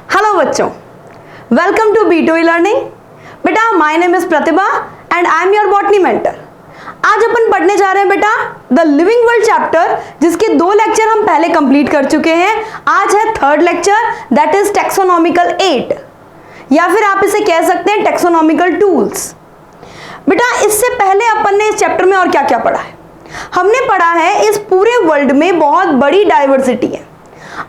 Hello बच्चों, welcome to B2E learning. बेटा my name is Pratibha and I am your botany mentor. आज अपन पढ़ने जा रहे हैं बेटा द लिविंग वर्ल्ड चैप्टर, जिसके 2 लेक्चर हम पहले कंप्लीट कर चुके हैं। आज है 3rd lecture, that is taxonomical 8, या फिर आप इसे कह सकते हैं टेक्सोनॉमिकल टूल्स। बेटा इससे पहले अपन ने इस चैप्टर में और क्या क्या पढ़ा है? हमने पढ़ा है इस पूरे वर्ल्ड में बहुत बड़ी डाइवर्सिटी है।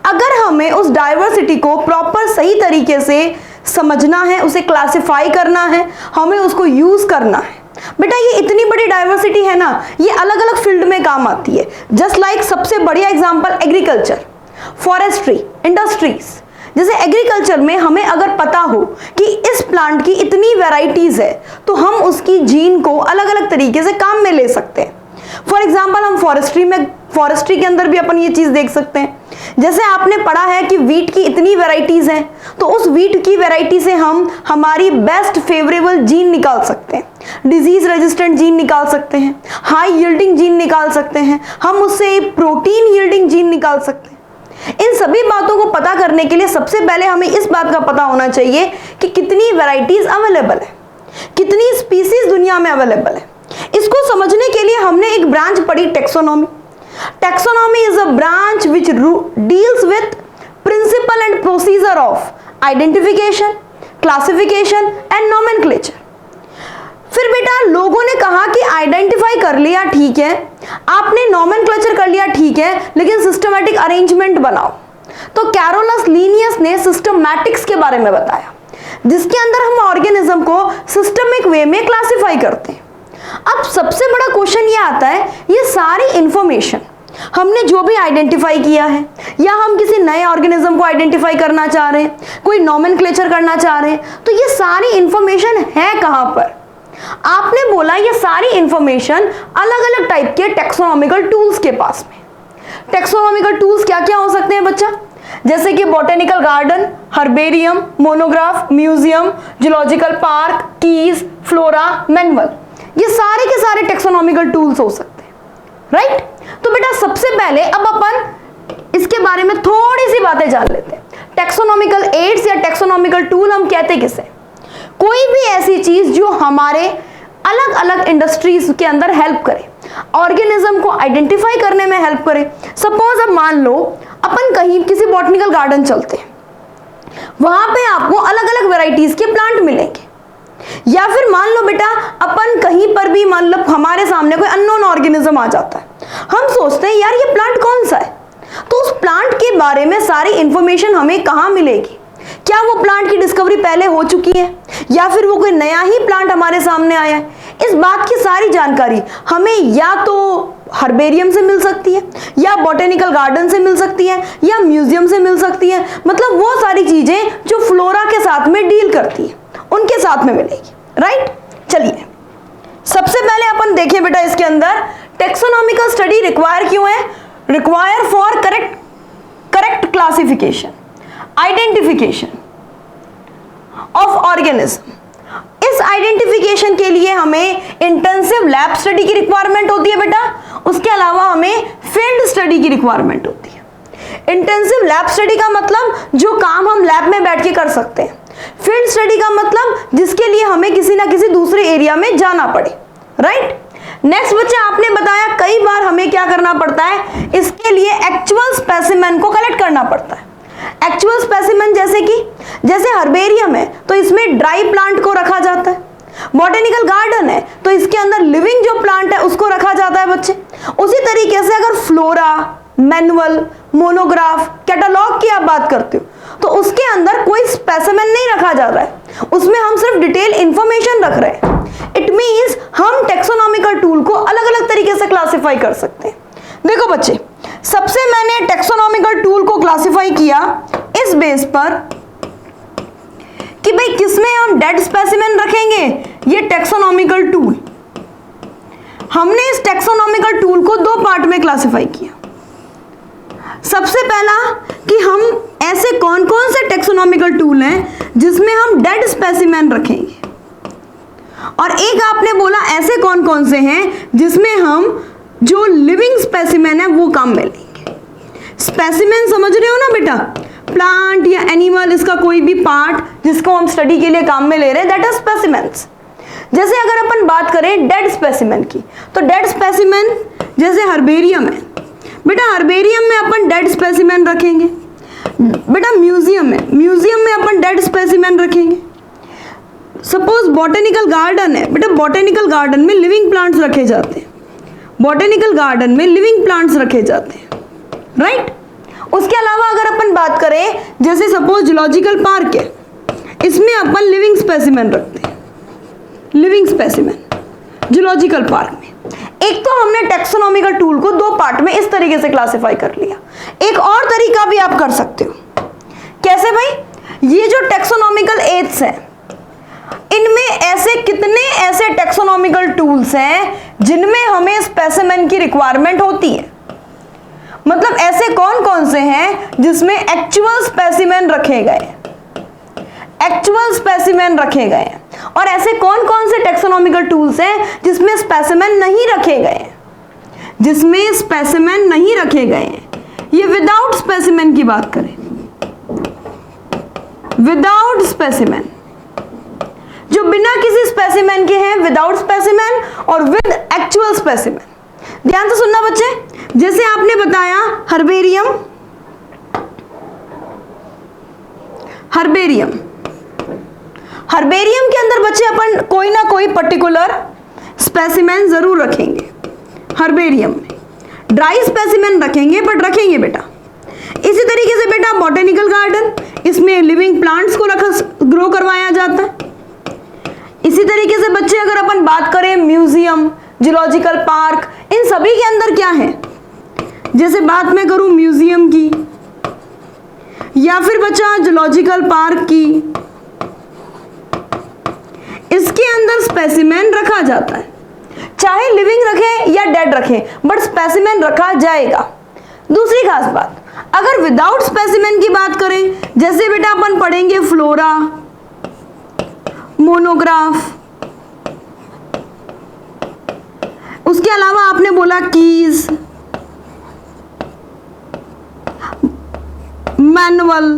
अगर हमें उस डाइवर्सिटी को प्रॉपर सही तरीके से समझना है, उसे क्लासिफाई करना है, हमें उसको यूज करना है। बेटा ये इतनी बड़ी डाइवर्सिटी है ना, ये अलग अलग फील्ड में काम आती है। जस्ट लाइक सबसे बढ़िया एग्जांपल एग्रीकल्चर, फॉरेस्ट्री, इंडस्ट्रीज। जैसे एग्रीकल्चर में हमें अगर पता हो कि इस प्लांट की इतनी वैरायटीज है, तो हम उसकी जीन को अलग अलग तरीके से काम में ले सकते हैं। फॉर एग्जाम्पल हम फॉरेस्ट्री के अंदर भी अपन ये चीज देख सकते हैं। जैसे आपने पढ़ा है कि वीट की इतनी वैरायटीज हैं, तो उस वीट की वैरायटी से हम हमारी बेस्ट फेवरेबल जीन निकाल सकते हैं, डिजीज रेजिस्टेंट जीन निकाल सकते हैं, हाई यील्डिंग जीन निकाल सकते हैं, हम उससे प्रोटीन यील्डिंग जीन निकाल सकते हैं। इन सभी बातों को पता करने के लिए सबसे पहले हमें इस बात का पता होना चाहिए कि कितनी वैरायटीज अवेलेबल है, कितनी स्पीसीज दुनिया में अवेलेबल है। इसको समझने के लिए हमने एक ब्रांच पढ़ी, taxonomy. Taxonomy is a branch which deals with principle and procedure of identification, classification and nomenclature. फिर बेटा लोगों ने कहा कि आइडेंटिफाई कर लिया ठीक है, आपने नॉमेनक्लेचर कर लिया ठीक है, लेकिन सिस्टमैटिक अरेंजमेंट बनाओ। तो कैरोलस लीनियस ने सिस्टमैटिक्स के बारे में बताया, जिसके अंदर हम ऑर्गेनिज्म को सिस्टमिक वे में क्लासिफाई करते हैं। अब सबसे बड़ा क्वेश्चन ये आता है, ये सारी इंफॉर्मेशन हमने जो भी आइडेंटिफाई किया है, या हम किसी नए ऑर्गेनिज्म को आइडेंटिफाई करना चाह रहे हैं, कोई नॉमेनक्लेचर करना चाह रहे हैं, तो ये सारी इंफॉर्मेशन है कहां पर? आपने बोला ये सारी इंफॉर्मेशन अलग अलग टाइप के टेक्सोनॉमिकल टूल्स के पास में। टेक्सोनॉमिकल टूल्स क्या क्या हो सकते हैं बच्चा? जैसे कि botanical garden, herbarium, monograph, museum, zoological park, keys, flora, manual, ये सारे के सारे टेक्सोनॉमिकल टूल्स हो सकते हैं, राइट? तो बेटा सबसे पहले अब अपन इसके बारे में थोड़ी सी बातें जान लेते हैं। टेक्सोनॉमिकल एड्स या टेक्सोनॉमिकल टूल हम कहते किसे? कोई भी ऐसी चीज जो हमारे अलग अलग इंडस्ट्रीज के अंदर हेल्प करे, ऑर्गेनिज्म को आइडेंटिफाई करने में हेल्प करे। सपोज अब मान लो अपन कहीं किसी बॉटनिकल गार्डन चलते हैं, वहां पे आपको अलग अलग वेराइटीज के प्लांट मिलेंगे। या फिर मान लो बेटा अपन कहीं पर भी मान लो हमारे सामने कोई अननोन ऑर्गेनिज्म आ जाता है, हम सोचते हैं यार ये प्लांट कौन सा है, तो उस प्लांट के बारे में सारी इंफॉर्मेशन हमें कहाँ मिलेगी? क्या वो प्लांट की डिस्कवरी पहले हो चुकी है, या फिर वो कोई नया ही प्लांट हमारे सामने आया है? इस बात की सारी जानकारी हमें या तो हर्बेरियम से मिल सकती है, या बॉटेनिकल गार्डन से मिल सकती है, या म्यूजियम से मिल सकती है। मतलब वो सारी चीजें जो फ्लोरा के साथ में डील करती है, उनके साथ में मिलेगी, राइट? चलिए सबसे पहले अपन देखें बेटा इसके अंदर टेक्सोनॉमिकल स्टडी रिक्वायर क्यों है? Require for correct classification, identification of organism. इस आइडेंटिफिकेशन के लिए हमें इंटेंसिव लैब स्टडी की रिक्वायरमेंट होती है बेटा, उसके अलावा हमें फील्ड स्टडी की रिक्वायरमेंट होती है। इंटेंसिव लैब स्टडी का मतलब जो काम हम लैब में बैठ के कर सकते हैं। फील्ड स्टडी का मतलब जिसके लिए हमें किसी ना किसी दूसरे एरिया में जाना पड़े, राइट? नेक्स्ट बच्चा आपने बताया कई बार हमें क्या करना पड़ता है, इसके लिए एक्चुअल स्पेसिमेन को कलेक्ट करना पड़ता है। एक्चुअल स्पेसिमेन जैसे हर्बेरियम है तो इसमें ड्राई प्लांट को रखा जाता है, बॉटेनिकल गार्डन है तो इसके अंदर लिविंग जो प्लांट है उसको रखा जाता है बच्चे। उसी तरीके से अगर फ्लोरा, मैनुअल, मोनोग्राफ, कैटलॉग की आप बात करते हो, तो उसके अंदर कोई स्पेसिमेन नहीं रखा जा रहा है, उसमें हम सिर्फ डिटेल इंफॉर्मेशन रख रहे हैं। इट मींस हम टेक्सोनॉमिकल टूल को अलग अलग तरीके से क्लासिफाई कर सकते हैं। देखो बच्चे, सबसे मैंने टेक्सोनॉमिकल टूल को क्लासिफाई किया इस बेस पर कि भाई किसमें हम डेड स्पेसिमेन रखेंगे, ये टेक्सोनॉमिकल टूल। हमने इस टेक्सोनॉमिकल टूल को 2 पार्ट में क्लासिफाई किया। सबसे पहला कि हम ऐसे कौन कौन से टेक्सोनॉमिकल टूल हैं जिसमें हम डेड स्पेसिमेन रखेंगे, और एक आपने बोला ऐसे कौन कौन से हैं जिसमें हम जो लिविंग स्पेसिमेन है वो काम में लेंगे। स्पेसिमेन समझ रहे हो ना बेटा? प्लांट या एनिमल, इसका कोई भी पार्ट जिसको हम स्टडी के लिए काम में ले रहे हैं, दैट इज स्पेसिमेंस। जैसे अगर अपन बात करें डेड स्पेसिमेन की, तो डेड स्पेसिमेन जैसे हर्बेरियम है बेटा, हर्बेरियम में अपन डेड स्पेसिमेन रखेंगे। बेटा म्यूजियम में अपन डेड स्पेसिमेन रखेंगे। सपोज बॉटेनिकल गार्डन है बेटा, बॉटेनिकल गार्डन में लिविंग प्लांट्स रखे जाते हैं, बॉटेनिकल गार्डन में लिविंग प्लांट्स रखे जाते हैं, राइट। उसके अलावा अगर अपन बात करें जैसे सपोज जूलॉजिकल पार्क है, इसमें अपन लिविंग स्पेसिमेन रखते हैं, लिविंग स्पेसिमेन जूलॉजिकल पार्क में। एक तो हमने टैक्सोनॉमिकल टूल को दो पार्ट में इस तरीके से क्लासिफाई कर लिया। एक और तरीका भी आप कर सकते हो। कैसे भाई? ये जो टैक्सोनॉमिकल एड्स हैं, इनमें ऐसे कितने ऐसे टैक्सोनॉमिकल टूल्स हैं जिनमें हमें स्पेसिमेन की रिक्वायरमेंट होती है। मतलब ऐसे कौन कौन से हैं जिसमें एक्चुअल स्पेसिमेन रखे गए, एक्चुअल स्पेसिमेन रखे गए, और ऐसे कौन कौन से टैक्सोनॉमिकल टूल्स हैं जिसमें स्पेसिमेन नहीं रखे गए, जिसमें स्पेसिमेन नहीं रखे गए। ये विदाउट स्पेसिमेन की बात करें, विदाउट स्पेसिमेन, जो बिना किसी स्पेसिमेन के हैं, विदाउट स्पेसिमेन और विद एक्चुअल स्पेसिमेन। ध्यान से सुनना बच्चे, जैसे आपने बताया हर्बेरियम, हर्बेरियम, हर्बेरियम के अंदर बच्चे अपन कोई ना कोई पर्टिकुलर स्पेसिमेन जरूर रखेंगे। हर्बेरियम में ड्राई स्पेसिमेन रखेंगे, बट रखेंगे बेटा। इसी तरीके से बेटा बॉटेनिकल गार्डन, इसमें लिविंग प्लांट्स को ग्रो करवाया जाता है। इसी तरीके से बच्चे अगर अपन बात करें म्यूजियम, जूलॉजिकल पार्क, इन सभी के अंदर क्या है, जैसे बात मैं करूं म्यूजियम की या फिर बच्चा जूलॉजिकल पार्क की, इसके अंदर स्पेसिमेन रखा जाता है। चाहे लिविंग रखें या डेड रखें, बट स्पेसिमेन रखा जाएगा। दूसरी खास बात, अगर विदाउट स्पेसिमेन की बात करें, जैसे बेटा अपन पढ़ेंगे फ्लोरा, मोनोग्राफ, उसके अलावा आपने बोला कीज, मैनुअल,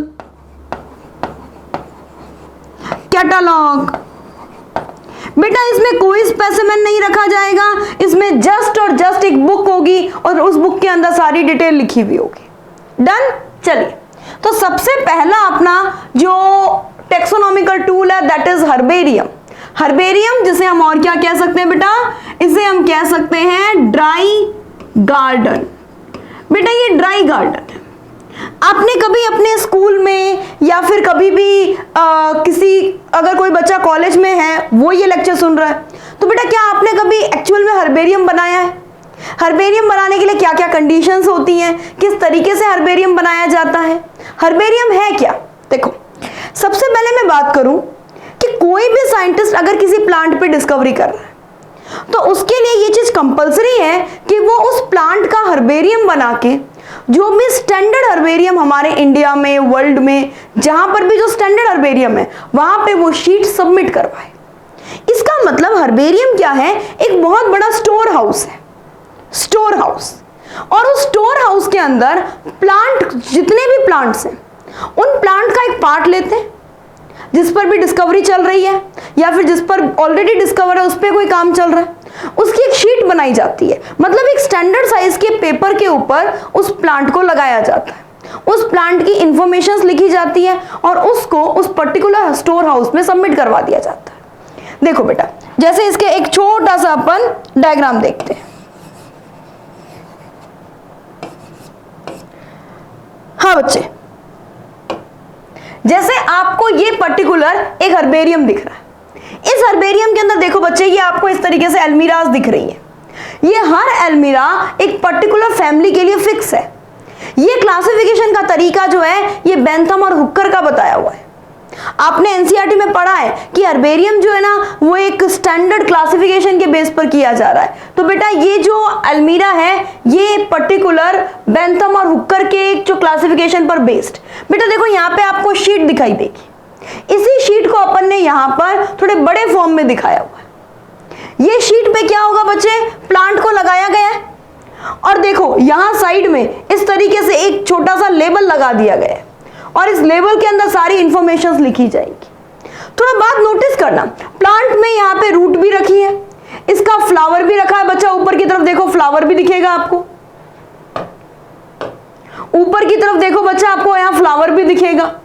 कैटलॉग, बेटा इसमें कोई स्पेसिमेन नहीं रखा जाएगा। इसमें जस्ट और जस्ट एक बुक होगी और उस बुक के अंदर सारी डिटेल लिखी हुई होगी। डन। चलिए, तो सबसे पहला अपना जो टैक्सोनॉमिकल टूल है दैट इज हर्बेरियम। हर्बेरियम जिसे हम और क्या कह सकते हैं बेटा, इसे हम कह सकते हैं ड्राई गार्डन। बेटा ये ड्राई गार्डन है। आपने कभी अपने स्कूल में या फिर कभी भी किसी, अगर कोई बच्चा कॉलेज में है वो ये लेक्चर सुन रहा है, तो बेटा क्या आपने कभी एक्चुअल में हर्बेरियम बनाया है? हर्बेरियम बनाने के लिए क्या क्या कंडीशंस होती हैं, किस तरीके से हर्बेरियम बनाया जाता है, हर्बेरियम है क्या? देखो, सबसे पहले मैं बात करूं कि कोई भी साइंटिस्ट अगर किसी प्लांट पे डिस्कवरी कर रहा है तो उसके लिए ये चीज कंपलसरी है कि वो उस प्लांट का हर्बेरियम बना के, जो भी स्टैंडर्ड हर्बेरियम हमारे इंडिया में, वर्ल्ड में, जहां पर भी जो स्टैंडर्ड हर्बेरियम है वहां पे वो शीट सबमिट करवाए। इसका मतलब हर्बेरियम क्या है, एक बहुत बड़ा स्टोर हाउस है, स्टोर हाउस। और उस स्टोर हाउस के अंदर प्लांट, जितने भी प्लांट्स हैं, उन प्लांट का एक पार्ट लेते हैं जिस पर भी डिस्कवरी चल रही है या फिर जिस पर ऑलरेडी डिस्कवर है उस पर कोई काम चल रहा है, उसकी एक शीट बनाई जाती है। मतलब एक स्टैंडर्ड साइज के पेपर के ऊपर उस प्लांट को लगाया जाता है, उस प्लांट की इंफॉर्मेशन लिखी जाती है और उसको उस पर्टिकुलर स्टोर हाउस में सबमिट करवा दिया जाता है। देखो बेटा, जैसे इसके एक छोटा सा अपन डायग्राम देखते हैं। हाँ बच्चे, जैसे आपको ये पर्टिकुलर एक हर्बेरियम दिख रहा है, इस हर्बेरियम के अंदर देखो बच्चे, ये आपको इस तरीके से एल्मीराज दिख रही है। ये हर एल्मीरा एक पर्टिकुलर फैमिली के लिए फिक्स है। ये क्लासिफिकेशन का तरीका जो है ये बेंथम और हुक्कर का बताया हुआ है। आपने एनसीईआरटी में पढ़ा है कि हर्बेरियम जो है ना वो एक स्टैंडर्ड क्लासिफिकेशन के बेस पर किया जा रहा है। तो बेटा ये जो एल्मीरा है ये पर्टिकुलर बेंथम और हुक्कर के एक जो क्लासिफिकेशन पर बेस्ड। बेटा देखो यहाँ पे आपको शीट दिखाई देगी, इसी शीट को अपन ने यहाँ पर थोड़े बड़े फॉर्म में दिखाया हुआ है। ये शीट पे क्या होगा बच्चे, प्लांट को लगाया गया है और देखो यहाँ साइड में इस तरीके से एक छोटा सा लेबल लगा दिया गया है। और इस लेबल के अंदर सारी इंफॉर्मेशन लिखी जाएगी। थोड़ा बात नोटिस करना, प्लांट में यहाँ पे रूट भी रखी है, इसका फ्लावर भी रखा है बच्चा, ऊपर की तरफ देखो फ्लावर भी दिखेगा आपको, ऊपर की तरफ देखो बच्चा आपको यहाँ फ्लावर भी दिखेगा,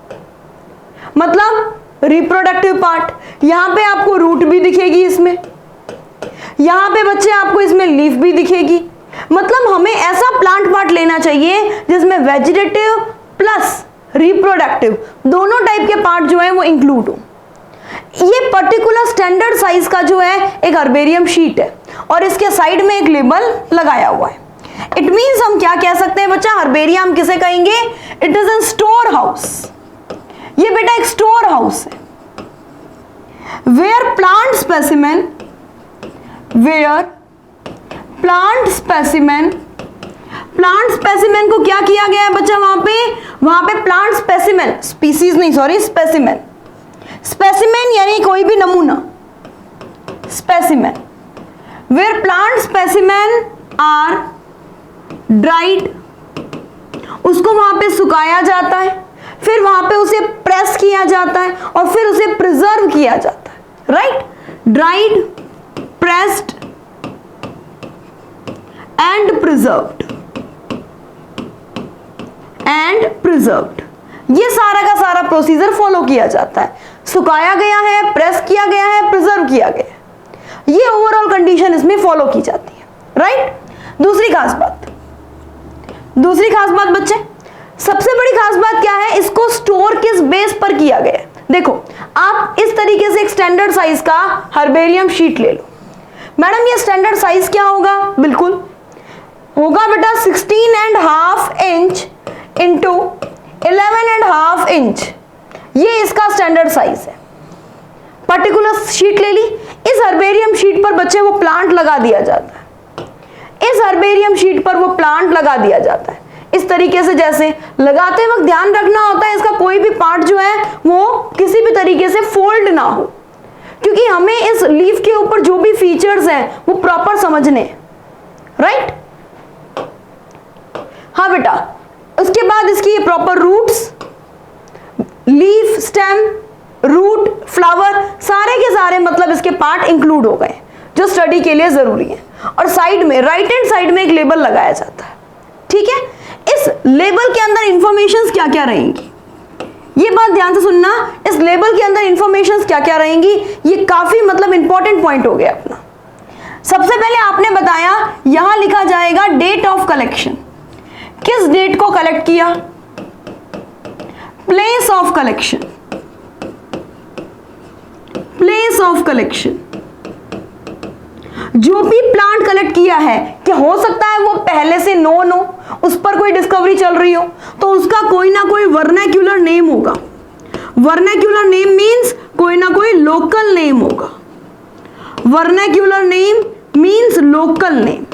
मतलब रिप्रोडक्टिव पार्ट। यहां पे आपको रूट भी दिखेगी, इसमें यहां पे बच्चे आपको इसमें लीफ भी दिखेगी। मतलब हमें ऐसा प्लांट पार्ट लेना चाहिए जिसमें वेजिटेटिव प्लस रिप्रोडक्टिव दोनों टाइप के पार्ट जो है वो इंक्लूड हो। ये पर्टिकुलर स्टैंडर्ड साइज का जो है एक हर्बेरियम शीट है और इसके साइड में एक लेबल लगाया हुआ है। इट मींस हम क्या कह सकते हैं बच्चा, हर्बेरियम किसे कहेंगे, it is an store house. ये बेटा एक स्टोर हाउस है वेयर प्लांट स्पेसिमेन को क्या किया गया है बच्चा, वहां पे प्लांट स्पेसिमेन, स्पीसीज नहीं सॉरी स्पेसिमेन यानी कोई भी नमूना, specimen where plant specimen are dried, उसको वहां पे सुखाया जाता है, फिर वहां पे उसे प्रेस किया जाता है और फिर उसे प्रिजर्व किया जाता है, right. Dried, pressed and preserved, ये सारा का सारा प्रोसीजर फॉलो किया जाता है। सुखाया गया है, प्रेस किया गया है, प्रिजर्व किया गया है, ये ओवरऑल कंडीशन इसमें फॉलो की जाती है, राइट। दूसरी खास बात बच्चे, सबसे बड़ी खास बात क्या है, इसको स्टोर किस बेस पर किया गया है। देखो आप इस तरीके से एक स्टैंडर्ड साइज का हर्बेरियम शीट ले लो। मैडम ये स्टैंडर्ड साइज क्या होगा, बिल्कुल होगा बेटा 16.5 इंच इंटू 11.5 इंच, ये इसका स्टैंडर्ड साइज है। पर्टिकुलर शीट ले ली, इस हर्बेरियम शीट पर बच्चे वो प्लांट लगा दिया जाता है, इस हर्बेरियम शीट पर वो प्लांट लगा दिया जाता है इस तरीके से। जैसे लगाते वक्त ध्यान रखना होता है इसका कोई भी पार्ट जो है वो किसी भी तरीके से फोल्ड ना हो, क्योंकि हमें इस लीफ के ऊपर जो भी फीचर्स हैं वो प्रॉपर समझने, राइट। हाँ बेटा, उसके बाद इसकी proper roots, leaf, stem, root, flower, सारे के सारे मतलब इसके पार्ट इंक्लूड हो गए जो स्टडी के लिए जरूरी है। और साइड में राइट हैंड साइड में एक लेबल लगाया जाता है, ठीक है। इस लेबल के अंदर इंफॉर्मेशंस क्या क्या रहेंगी, ये बात ध्यान से सुनना, इस लेबल के अंदर इंफॉर्मेशंस क्या क्या रहेंगी, ये काफी मतलब इंपॉर्टेंट पॉइंट हो गया अपना। सबसे पहले आपने बताया यहां लिखा जाएगा डेट ऑफ कलेक्शन, किस डेट को कलेक्ट किया, प्लेस ऑफ कलेक्शन, जो भी प्लांट कलेक्ट किया है, क्या हो सकता है वो पहले से नोन हो, उस पर कोई डिस्कवरी चल रही हो, तो उसका कोई ना कोई वर्नाक्यूलर नेम होगा। वर्नाक्यूलर नेम मींस कोई ना कोई लोकल नेम होगा, vernacular name means local name.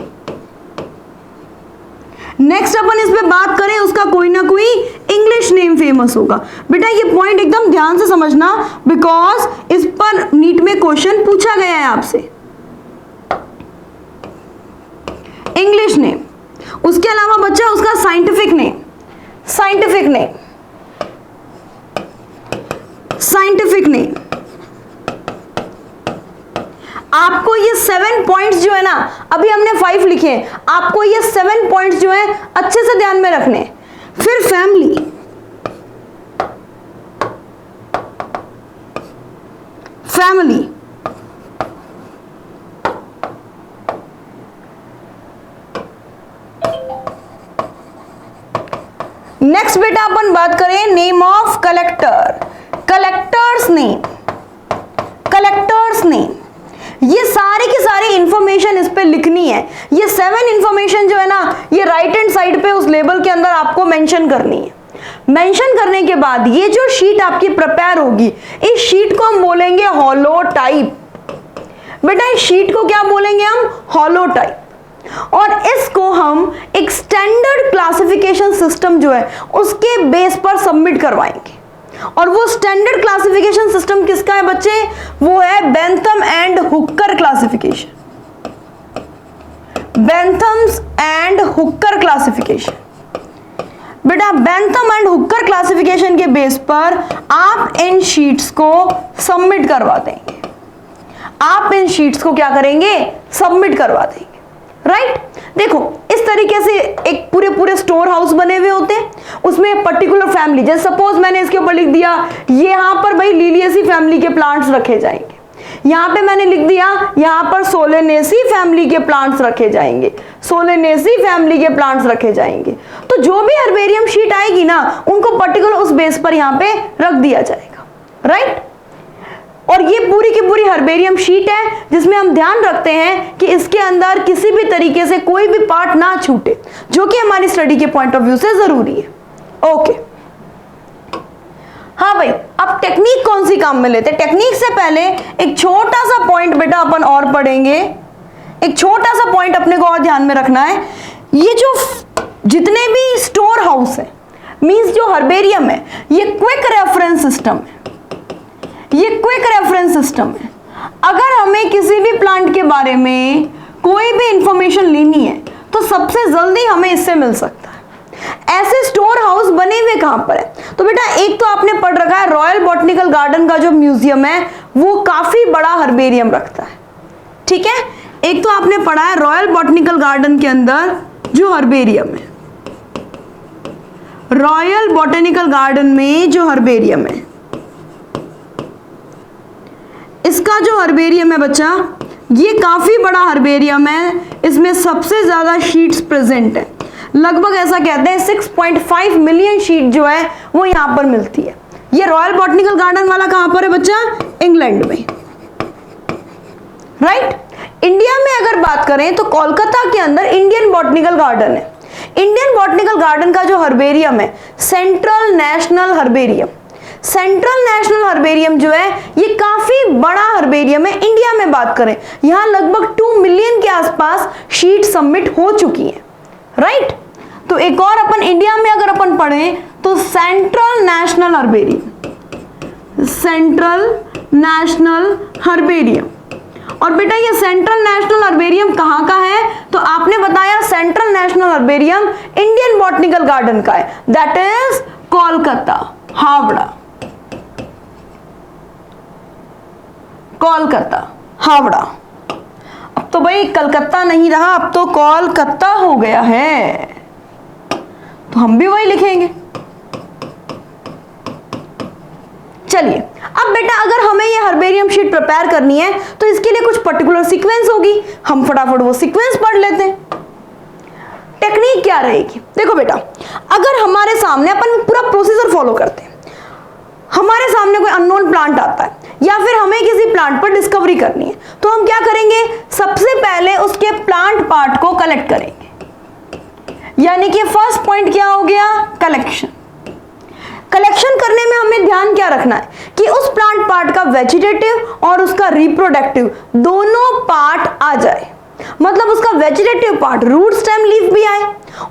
Next अपन इस पे बात करें, उसका कोई ना कोई इंग्लिश नेम फेमस होगा। बेटा ये पॉइंट एकदम ध्यान से समझना, बिकॉज इस पर नीट में क्वेश्चन पूछा गया है आपसे। इंग्लिश नेम, उसके अलावा बच्चा उसका साइंटिफिक नेम। आपको ये 7 पॉइंट्स जो है ना, अभी हमने 5 लिखे हैं, आपको ये 7 पॉइंट्स जो है अच्छे से ध्यान में रखने। फिर फैमिली, नेक्स्ट बेटा अपन बात करें नेम ऑफ कलेक्टर्स नेम। ये सारी की सारी इंफॉर्मेशन इस पे लिखनी है। ये 7 इंफॉर्मेशन जो है ना, ये राइट हैंड साइड पे उस लेबल के अंदर आपको मेंशन करनी है। मेंशन करने के बाद ये जो शीट आपकी प्रिपेयर होगी, इस शीट को हम बोलेंगे हॉलोटाइप। बेटा इस शीट को क्या बोलेंगे हम, हॉलोटाइप। और इसको हम एक स्टैंडर्ड क्लासिफिकेशन सिस्टम जो है उसके बेस पर सबमिट करवाएंगे। और वो स्टैंडर्ड क्लासिफिकेशन सिस्टम किसका है बच्चे, वो है Bentham and Hooker classification. Bentham's and Hooker classification. बेटा बेंथम एंड हुकर क्लासिफिकेशन के बेस पर आप इन शीट्स को सबमिट करवा देंगे, आप इन शीट्स को क्या करेंगे, सबमिट करवा देंगे, राइट। देखो इस तरीके से एक पूरे स्टोर हाउस बने हुए होते हैं, उसमें पर्टिकुलर फैमिली, जैसे सपोज मैंने इसके ऊपर लिख दिया ये यहाँ पर भाई लिलिएसी फैमिली के प्लांट्स रखे जाएंगे, यहाँ पे मैंने लिख दिया यहाँ पर सोलेनेसी फैमिली के प्लांट्स रखे जाएंगे, सोलेनेसी फैमिली के प्लांट्स रखे जाएंगे। तो जो भी हर्बेरियम शीट आएगी ना उनको पर्टिकुलर उस बेस पर यहाँ पे रख दिया जाएगा, राइट। और ये पूरी की पूरी हर्बेरियम शीट है जिसमें हम ध्यान रखते हैं कि इसके अंदर किसी भी तरीके से कोई भी पार्ट ना छूटे, जो कि हमारी स्टडी के पॉइंट ऑफ व्यू से जरूरी है। ओके, हाँ भाई, अब टेक्निक कौन सी काम में लेते हैं। टेक्निक से पहले एक छोटा सा पॉइंट बेटा अपन और पढ़ेंगे, एक छोटा सा पॉइंट अपने को और ध्यान में रखना है। ये जो जितने भी स्टोर हाउस है मींस जो हर्बेरियम है, ये क्विक रेफरेंस सिस्टम है, ये क्विक रेफरेंस सिस्टम है। अगर हमें किसी भी प्लांट के बारे में कोई भी इंफॉर्मेशन लेनी है तो सबसे जल्दी हमें इससे मिल सकता है। ऐसे स्टोर हाउस बने हुए कहां पर है, तो बेटा एक तो आपने पढ़ रखा है रॉयल बॉटनिकल गार्डन का जो म्यूजियम है वो काफी बड़ा हर्बेरियम रखता है, ठीक है। एक तो आपने पढ़ा है रॉयल बॉटनिकल गार्डन के अंदर जो हर्बेरियम है, रॉयल बॉटनिकल गार्डन में जो हर्बेरियम है, इसका जो हर्बेरियम है बच्चा ये काफी बड़ा हर्बेरियम है, इसमें सबसे ज्यादा शीट्स प्रेजेंट है, लगभग ऐसा कहते हैं 6.5 मिलियन शीट जो है वो यहां पर मिलती है। ये रॉयल बॉटनिकल गार्डन वाला कहां पर है बच्चा, इंग्लैंड में, राइट। इंडिया में अगर बात करें तो कोलकाता के अंदर इंडियन बॉटनिकल गार्डन है। इंडियन बॉटनिकल गार्डन का जो हर्बेरियम है central national herbarium, central national herbarium जो है ये काफी बड़ा हर्बेरियम है। इंडिया में बात करें यहां लगभग 2 मिलियन के आसपास शीट सबमिट हो चुकी है, राइट। तो एक और अपन इंडिया में अगर अपन पढ़ें तो central national herbarium, central national herbarium. और बेटा ये सेंट्रल नेशनल हर्बेरियम कहां का है, तो आपने बताया central national herbarium Indian botanical garden का है, दैट इज कोलकाता, हावड़ा, कोलकाता, हावड़ा। अब तो भाई कलकत्ता नहीं रहा, अब तो कोलकाता हो गया है, तो हम भी वही लिखेंगे। चलिए अब बेटा अगर हमें ये हर्बेरियम शीट प्रिपेयर करनी है तो इसके लिए कुछ पर्टिकुलर सीक्वेंस होगी, हम फटाफट वो सीक्वेंस पढ़ लेते हैं। टेक्निक क्या रहेगी, देखो बेटा अगर हमारे सामने अपन पूरा प्रोसीजर फॉलो करते हैं, हमारे सामने कोई अननोन प्लांट आता है या फिर हमें किसी प्लांट पर डिस्कवरी करनी है, तो हम क्या करेंगे, सबसे पहले उसके प्लांट पार्ट को कलेक्ट करेंगे। यानी कि फर्स्ट पॉइंट क्या हो गया, कलेक्शन। कलेक्शन करने में हमें ध्यान क्या रखना है कि उस प्लांट पार्ट का वेजिटेटिव और उसका रिप्रोडक्टिव दोनों पार्ट आ जाए, मतलब उसका vegetative part root stem leaf भी आए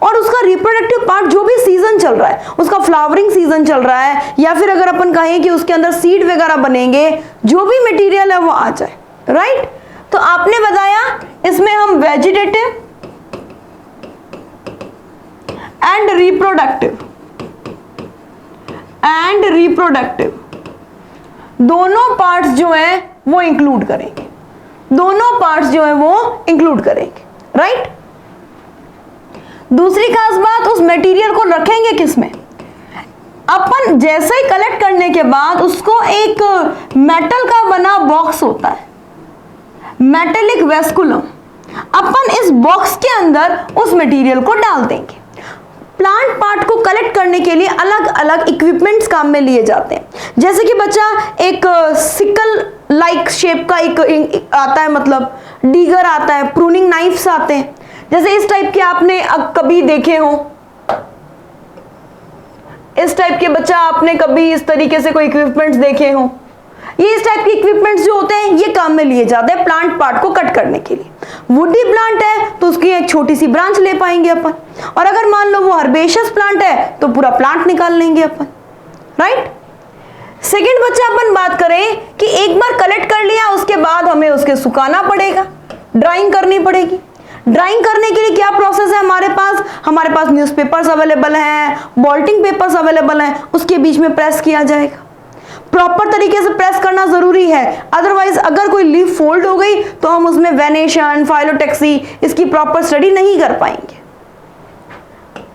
और उसका रिप्रोडक्टिव पार्ट जो भी सीजन चल रहा है, उसका फ्लावरिंग सीजन चल रहा है या फिर अगर अपन कहें कि उसके अंदर सीड वगैरह बनेंगे, जो भी मटेरियल है वो आ जाए, राइट। तो आपने बताया इसमें हम वेजिटेटिव एंड रिप्रोडक्टिव दोनों पार्ट्स जो है वो इंक्लूड करेंगे, दोनों पार्ट्स जो है वो इंक्लूड करेंगे, राइट। दूसरी खास बात, उस मटेरियल को रखेंगे किसमें, अपन जैसे ही कलेक्ट करने के बाद उसको एक मेटल का बना बॉक्स होता है, मेटेलिक वेस्कुलम, अपन इस बॉक्स के अंदर उस मटेरियल को डाल देंगे। प्लांट पार्ट को कलेक्ट करने के लिए अलग अलग इक्विपमेंट्स काम में लिए जाते हैं, जैसे कि बच्चा एक सिकल लाइक शेप का एक आता है, मतलब डीगर आता है, प्रूनिंग नाइफ्स आते हैं, जैसे इस टाइप के आपने कभी देखे हो, इस टाइप के बच्चा आपने कभी इस तरीके से कोई इक्विपमेंट्स देखे हो। ये इस टाइप के इक्विपमेंट्स जो होते हैं ये काम में लिए जाते हैं प्लांट पार्ट को कट करने के लिए। वुडी प्लांट है तो उसकी एक छोटी सी ब्रांच ले पाएंगे अपन, और अगर मान लो वो हर्बेशियस प्लांट है तो पूरा प्लांट निकाल लेंगे अपन, राइट। सेकेंड बच्चा अपन बात करें कि एक बार कलेक्ट कर लिया उसके बाद हमें उसके सुखाना पड़ेगा, ड्राइंग करनी पड़ेगी। ड्राइंग करने के लिए क्या प्रोसेस है हमारे पास न्यूज़पेपर्स अवेलेबल हैं, बॉल्टिंग पेपर्स अवेलेबल हैं, उसके बीच में प्रेस किया जाएगा। प्रॉपर तरीके से प्रेस करना जरूरी है, अदरवाइज अगर कोई लीफ फोल्ड हो गई तो हम उसमें वेनेशन, फाइलोटैक्सी, इसकी प्रॉपर स्टडी नहीं कर पाएंगे।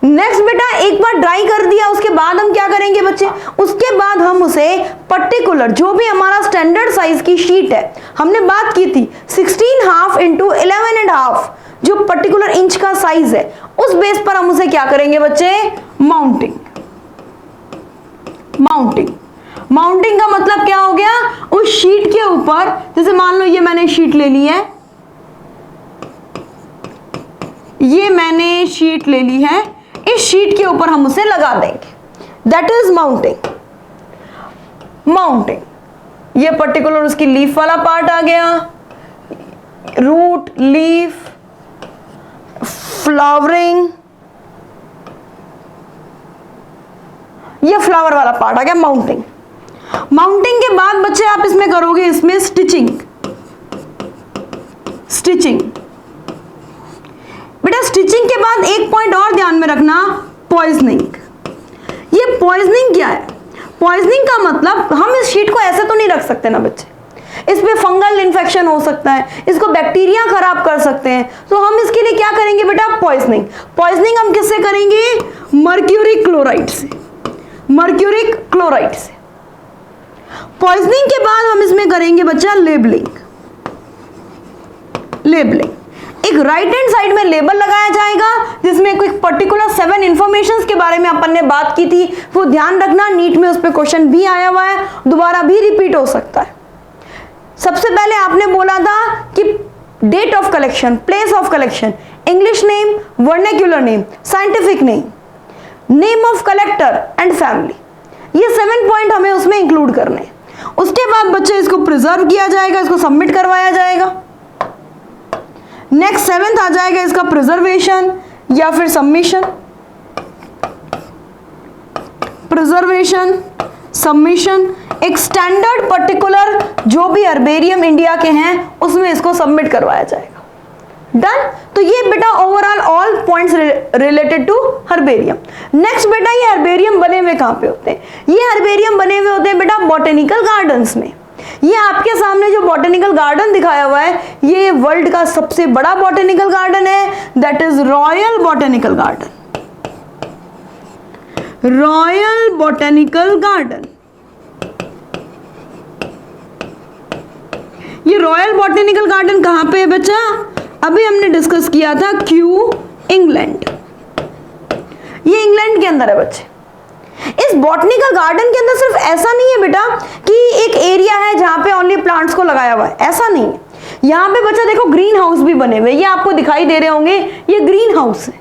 नेक्स्ट बेटा, एक बार ड्राई कर दिया उसके बाद हम क्या करेंगे बच्चे, उसके बाद हम उसे पर्टिकुलर जो भी हमारा स्टैंडर्ड साइज की शीट है, हमने बात की थी 16.5 इंटू 11.5 जो पर्टिकुलर इंच का साइज है, उस बेस पर हम उसे क्या करेंगे बच्चे, माउंटिंग। माउंटिंग का मतलब क्या हो गया, उस शीट के ऊपर, जैसे मान लो ये मैंने शीट ले ली है, इस शीट के ऊपर हम उसे लगा देंगे, दैट इज माउंटिंग। ये पर्टिकुलर उसकी लीफ वाला पार्ट आ गया, रूट, लीफ, फ्लावरिंग, ये फ्लावर वाला पार्ट आ गया माउंटिंग। माउंटिंग के बाद बच्चे आप इसमें करोगे, इसमें स्टिचिंग। बेटा स्टिचिंग के बाद एक पॉइंट और ध्यान में रखना, पॉइजनिंग। ये पॉइजनिंग क्या है, पॉइजनिंग का मतलब हम इस शीट को ऐसे तो नहीं रख सकते ना बच्चे, इस पे फंगल इन्फेक्शन हो सकता है, इसको बैक्टीरिया खराब कर सकते हैं, तो हम इसके लिए क्या करेंगे बेटा, पॉइजनिंग हम किससे करेंगे, मर्क्यूरिक क्लोराइड से। पॉइजनिंग के बाद हम इसमें करेंगे बच्चा लेबलिंग। एक राइट हैंड साइड में लेबल लगाया जाएगा जिसमें कोई पर्टिकुलर 7 इंफॉर्मेशंस के बारे में अपन ने बात की थी, वो ध्यान रखना, नीट में उस पर क्वेश्चन भी आया हुआ है, दोबारा भी रिपीट हो सकता है। सबसे पहले आपने बोला था कि date of collection, place of collection, English name, vernacular name, scientific name of collector and family, ये 7 पॉइंट हमें उसमें इंक्लूड करने हैं। उसके बाद बच्चे इसको प्रिजर्व किया जाएगा, इसको सबमिट करवाया जाएगा। नेक्स्ट 7th आ जाएगा इसका प्रिजर्वेशन या फिर सबमिशन। एक स्टैंडर्ड पर्टिकुलर जो भी हर्बेरियम इंडिया के हैं उसमें इसको सबमिट करवाया जाएगा। डन। तो ये बेटा overall all points related to herbarium. Next बेटा, ये हर्बेरियम बने हुए कहाँ पे होते हैं, ये हर्बेरियम बने हुए होते हैं बेटा बॉटेनिकल गार्डन्स में। ये आपके सामने जो बॉटेनिकल गार्डन दिखाया हुआ है, ये वर्ल्ड का सबसे बड़ा बॉटेनिकल गार्डन है, that is royal botanical garden. ये रॉयल बॉटेनिकल गार्डन कहां पे है बच्चा, अभी हमने डिस्कस किया था क्यू, इंग्लैंड। ये इंग्लैंड के अंदर है बच्चे। इस बॉटनिकल गार्डन के अंदर सिर्फ ऐसा नहीं है बेटा कि एक एरिया है जहां पे ओनली प्लांट्स को लगाया हुआ है, ऐसा नहीं है। यहाँ पे बच्चा देखो ग्रीन हाउस भी बने हुए, ये आपको दिखाई दे रहे होंगे, ये ग्रीन हाउस है।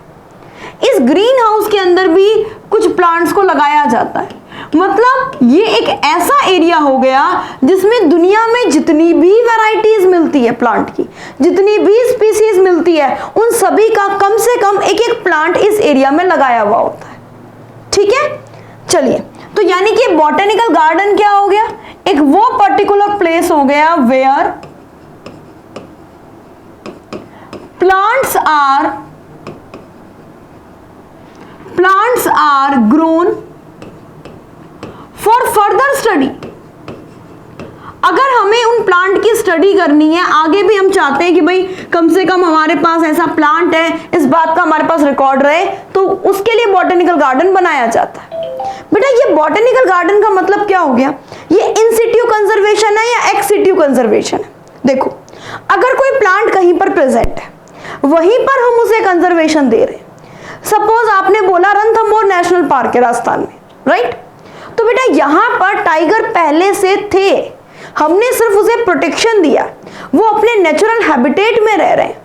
इस ग्रीन हाउस के अंदर भी कुछ प्लांट्स को लगाया जाता है। मतलब ये एक ऐसा एरिया हो गया जिसमें दुनिया में जितनी भी वैरायटीज मिलती है प्लांट की, जितनी भी स्पीसीज मिलती है, उन सभी का कम से कम एक एक प्लांट इस एरिया में लगाया हुआ होता है। ठीक है, चलिए, तो यानी कि बॉटेनिकल गार्डन क्या हो गया, एक वो पर्टिकुलर प्लेस हो गया where plants are grown for further study। अगर हमें उन प्लांट की स्टडी करनी है, आगे भी हम चाहते हैं कि भाई कम से कम हमारे पास ऐसा प्लांट है, इस बात का हमारे पास रिकॉर्ड रहे, तो उसके लिए बॉटेनिकल गार्डन बनाया जाता है। बेटा ये बॉटेनिकल गार्डन का मतलब क्या हो गया, ये इन सिट्यू कंजर्वेशन है या एक्स सिट्यू कंजर्वेशन है। देखो, अगर कोई प्लांट कहीं पर प्रेजेंट है, वहीं पर हम उसे कंजर्वेशन दे रहे हैं। सपोज आपने बोला रणथंभौर नेशनल पार्क है राजस्थान में, राइट, तो बेटा यहां पर टाइगर पहले से थे, हमने सिर्फ उसे प्रोटेक्शन दिया, वो अपने नेचुरल हैबिटेट में रह रहे हैं।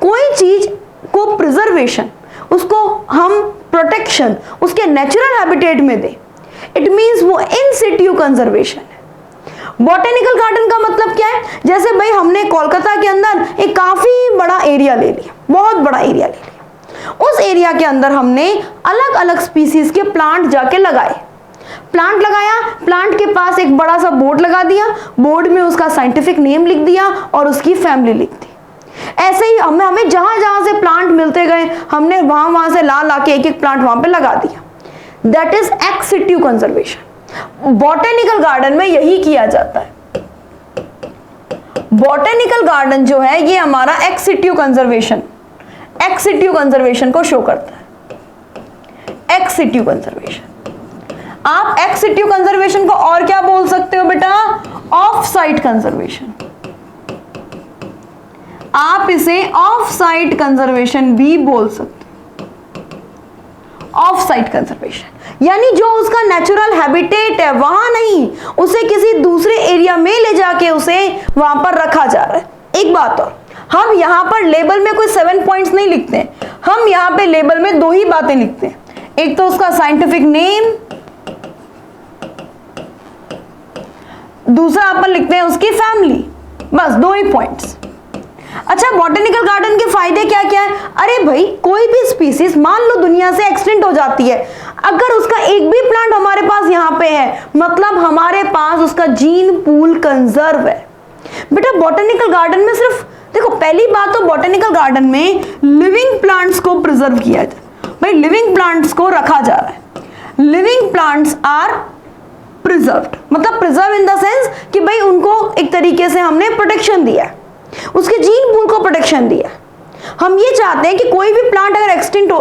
कोई चीज को प्रिजर्वेशन, उसको हम प्रोटेक्शन उसके नेचुरल हैबिटेट में दे, इट मींस वो इन सिट्यू कंजर्वेशन है। बॉटेनिकल गार्डन का मतलब क्या है, जैसे भाई हमने कोलकाता के अंदर एक काफी बड़ा एरिया ले लिया, बहुत बड़ा एरिया ले लिया, उस एरिया के अंदर हमने अलग अलग स्पीसीज के प्लांट जाके लगाए, प्लांट लगाया, प्लांट के पास एक बड़ा सा बोर्ड लगा दिया, बोर्ड में उसका साइंटिफिक नेम लिख दिया और उसकी फैमिली लिख दी। ऐसे ही हमें जहां जहां से प्लांट मिलते गए हमने वहां से ला के एक एक प्लांट वहां पे लगा दिया। That is x situ conservation. Botanical garden में यही किया जाता है। बॉटेनिकल गार्डन जो है ये हमारा एक्स सिटू कंजर्वेशन को शो करता है। X situ conservation. आप एक्स सिटू कंजर्वेशन को और क्या बोल सकते हो बेटा? Of site conservation. आप इसे ऑफ साइट कंजर्वेशन भी बोल सकते हो। ऑफ साइट कंजर्वेशन यानी जो उसका नेचुरल हैबिटेट है वहां नहीं, उसे किसी दूसरे एरिया में ले जाके उसे वहां पर रखा जा रहा है। एक बात और, हम यहां पर लेबल में कोई 7 पॉइंट्स नहीं लिखते हैं, हम यहां पे लेबल में 2 ही बातें लिखते हैं। एक तो उसका साइंटिफिक नेम, दूसरा अपन लिखते हैं उसकी फैमिली, बस 2 ही पॉइंट्स। अच्छा, बॉटेनिकल गार्डन के फायदे क्या क्या है? अरे भाई, कोई भी स्पीसीज मान लो दुनिया से एक्सटिंक्ट हो जाती है, अगर उसका एक भी प्लांट हमारे पास यहाँ पे है, मतलब हमारे पास उसका जीन पूल कंजर्व है। बेटा बॉटेनिकल गार्डन में सिर्फ देखो, पहली बात तो बॉटेनिकल गार्डन में लिविंग प्लांट्स को प्रिजर्व किया जाए। भाई लिविंग प्लांट्स को रखा जा रहा है। लिविंग प्लांट्स आर प्रिजर्व्ड, मतलब प्रिजर्व इन द सेंस कि भाई उनको एक तरीके से हमने प्रोटेक्शन दिया, उसके जीन पूल को प्रोटेक्शन दिया। हम ये चाहते हैं कि कोई भी प्लांट अगर एक्सटिंक्ट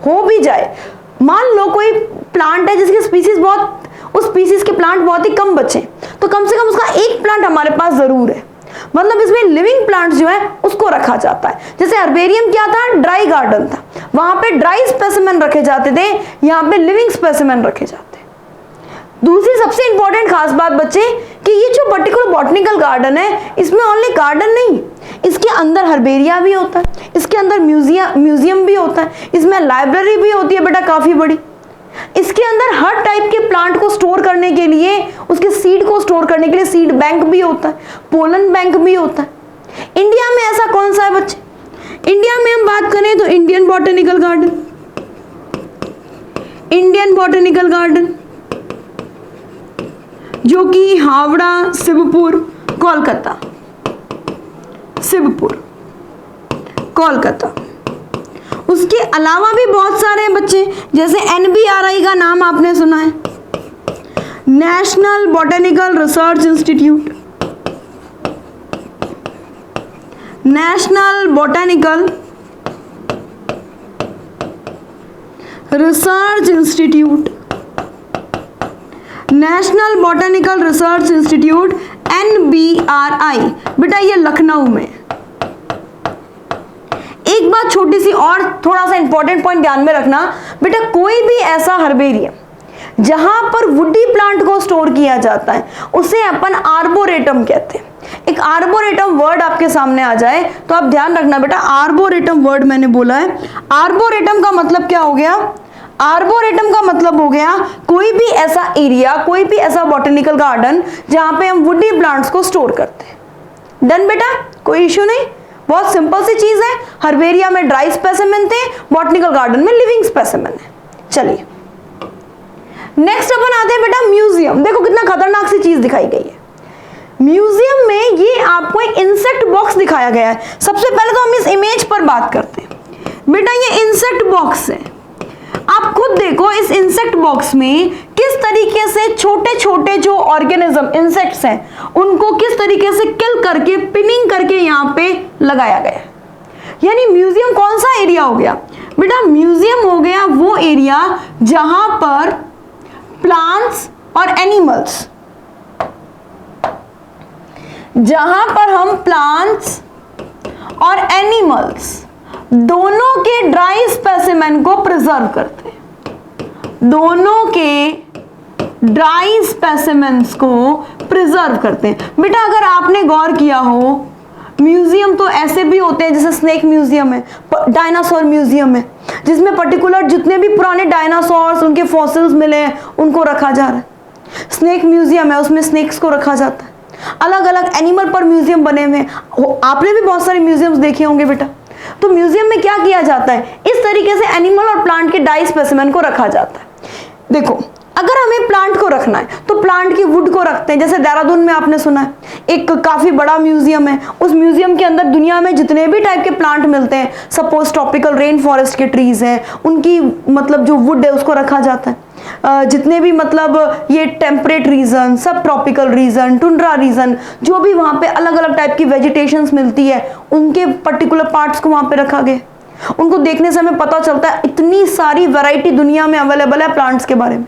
हो भी जाए, मान लो कोई प्लांट है जिसकी स्पीसीज बहुत, उस स्पीसीज के प्लांट बहुत ही कम बचे, तो कम से कम उसका एक प्लांट हमारे पास जरूर है। मतलब इसमें लिविंग प्लांट्स जो है उसको रखा जाता है। जैसे हर्बेरियम क्या था? ड्राई गार्डन था, वहां पे ड्राई स्पेसिमेन रखे जाते थे, यहाँ पे लिविंग स्पेसिमेन रखे जाते। दूसरी सबसे इंपॉर्टेंट खास बात बच्चे कि ये जो पर्टिकुलर बॉटनिकल गार्डन है, इसमें ओनली गार्डन नहीं, इसके अंदर हर्बेरिया भी होता है, इसके अंदर म्यूजियम भी होता है, इसमें लाइब्रेरी भी होती है बेटा काफी बड़ी। इसके अंदर हर टाइप के प्लांट को स्टोर करने के लिए, उसके सीड को स्टोर करने के लिए सीड बैंक भी होता है, पोलन बैंक भी होता है। इंडिया में ऐसा कौन सा है बच्चे? इंडिया में हम बात करें तो Indian botanical garden, Indian botanical garden जो कि हावड़ा, शिवपुर, कोलकाता, शिवपुर, कोलकाता। उसके अलावा भी बहुत सारे हैं बच्चे, जैसे NBRI का नाम आपने सुना है, national botanical research institute, national botanical research institute, national botanical research institute NBRI। बेटा ये लखनऊ में। एक बात छोटी सी और थोड़ा सा इंपॉर्टेंट पॉइंट ध्यान में रखना बेटा, कोई भी ऐसा हर्बेरियम जहां पर वुडी प्लांट को स्टोर किया जाता है उसे अपन आर्बोरेटम कहते हैं। एक आर्बोरेटम वर्ड आपके सामने आ जाए तो आप ध्यान रखना बेटा, आर्बोरेटम वर्ड मैंने बोला है। आर्बोरेटम का मतलब क्या हो गया? आर्बोरेटम का मतलब हो गया कोई भी ऐसा एरिया, कोई भी ऐसा बॉटनिकल गार्डन जहां पे हम वुडी प्लांट्स को स्टोर करते हैं। डन बेटा, कोई इश्यू नहीं, बहुत सिंपल सी चीज है। हर्बेरिया में ड्राई स्पेसिमेन थे, बॉटनिकल गार्डन में लिविंग स्पेसिमेन है। चलिए नेक्स्ट अपन आते हैं बेटा म्यूजियम। देखो कितना खतरनाक सी चीज दिखाई गई है। म्यूजियम में ये आपको एक इंसेक्ट बॉक्स दिखाया गया है। सबसे पहले तो हम इस इमेज पर बात करते हैं। बेटा ये इंसेक्ट बॉक्स है, आप खुद देखो इस इंसेक्ट बॉक्स में किस तरीके से छोटे छोटे जो ऑर्गेनिज्म इंसेक्ट्स हैं उनको किस तरीके से किल करके पिनिंग करके यहाँ पे लगाया गया। यानी म्यूजियम कौन सा एरिया हो गया बेटा? म्यूजियम हो गया वो एरिया जहां पर प्लांट्स और एनिमल्स, जहां पर हम प्लांट्स और एनिमल्स दोनों के ड्राई स्पेसिमेन को प्रिजर्व करते हैं, दोनों के ड्राई स्पेसिमेंस को प्रिजर्व करते हैं। बेटा अगर आपने गौर किया हो, म्यूजियम तो ऐसे भी होते हैं जैसे स्नेक म्यूजियम है, डायनासोर म्यूजियम है, जिसमें पर्टिकुलर जितने भी पुराने डायनासोर्स उनके फॉसिल्स मिले हैं उनको रखा जा रहा है। स्नेक म्यूजियम है, उसमें स्नेक्स को रखा जाता है। अलग अलग एनिमल पर म्यूजियम बने हुए हैं, आपने भी बहुत सारे म्यूजियम्स देखे होंगे बेटा। तो म्यूजियम में क्या किया जाता है? इस तरीके से एनिमल और प्लांट के डाई स्पेसिमेन को रखा जाता है। देखो अगर हमें प्लांट को रखना है तो प्लांट की वुड को रखते हैं, जैसे देहरादून में आपने सुना है एक काफ़ी बड़ा म्यूजियम है, उस म्यूजियम के अंदर दुनिया में जितने भी टाइप के प्लांट मिलते हैं, सपोज ट्रॉपिकल रेन फॉरेस्ट के ट्रीज हैं, उनकी मतलब जो वुड है उसको रखा जाता है। जितने भी मतलब ये टेम्परेट रीजन, सब ट्रॉपिकल रीजन, टुंड्रा रीजन, जो भी वहाँ पे अलग अलग टाइप की वेजिटेशंस मिलती है, उनके पर्टिकुलर पार्ट्स को वहाँ पे रखा गया। उनको देखने से हमें पता चलता है इतनी सारी वैरायटी दुनिया में अवेलेबल है प्लांट्स के बारे में।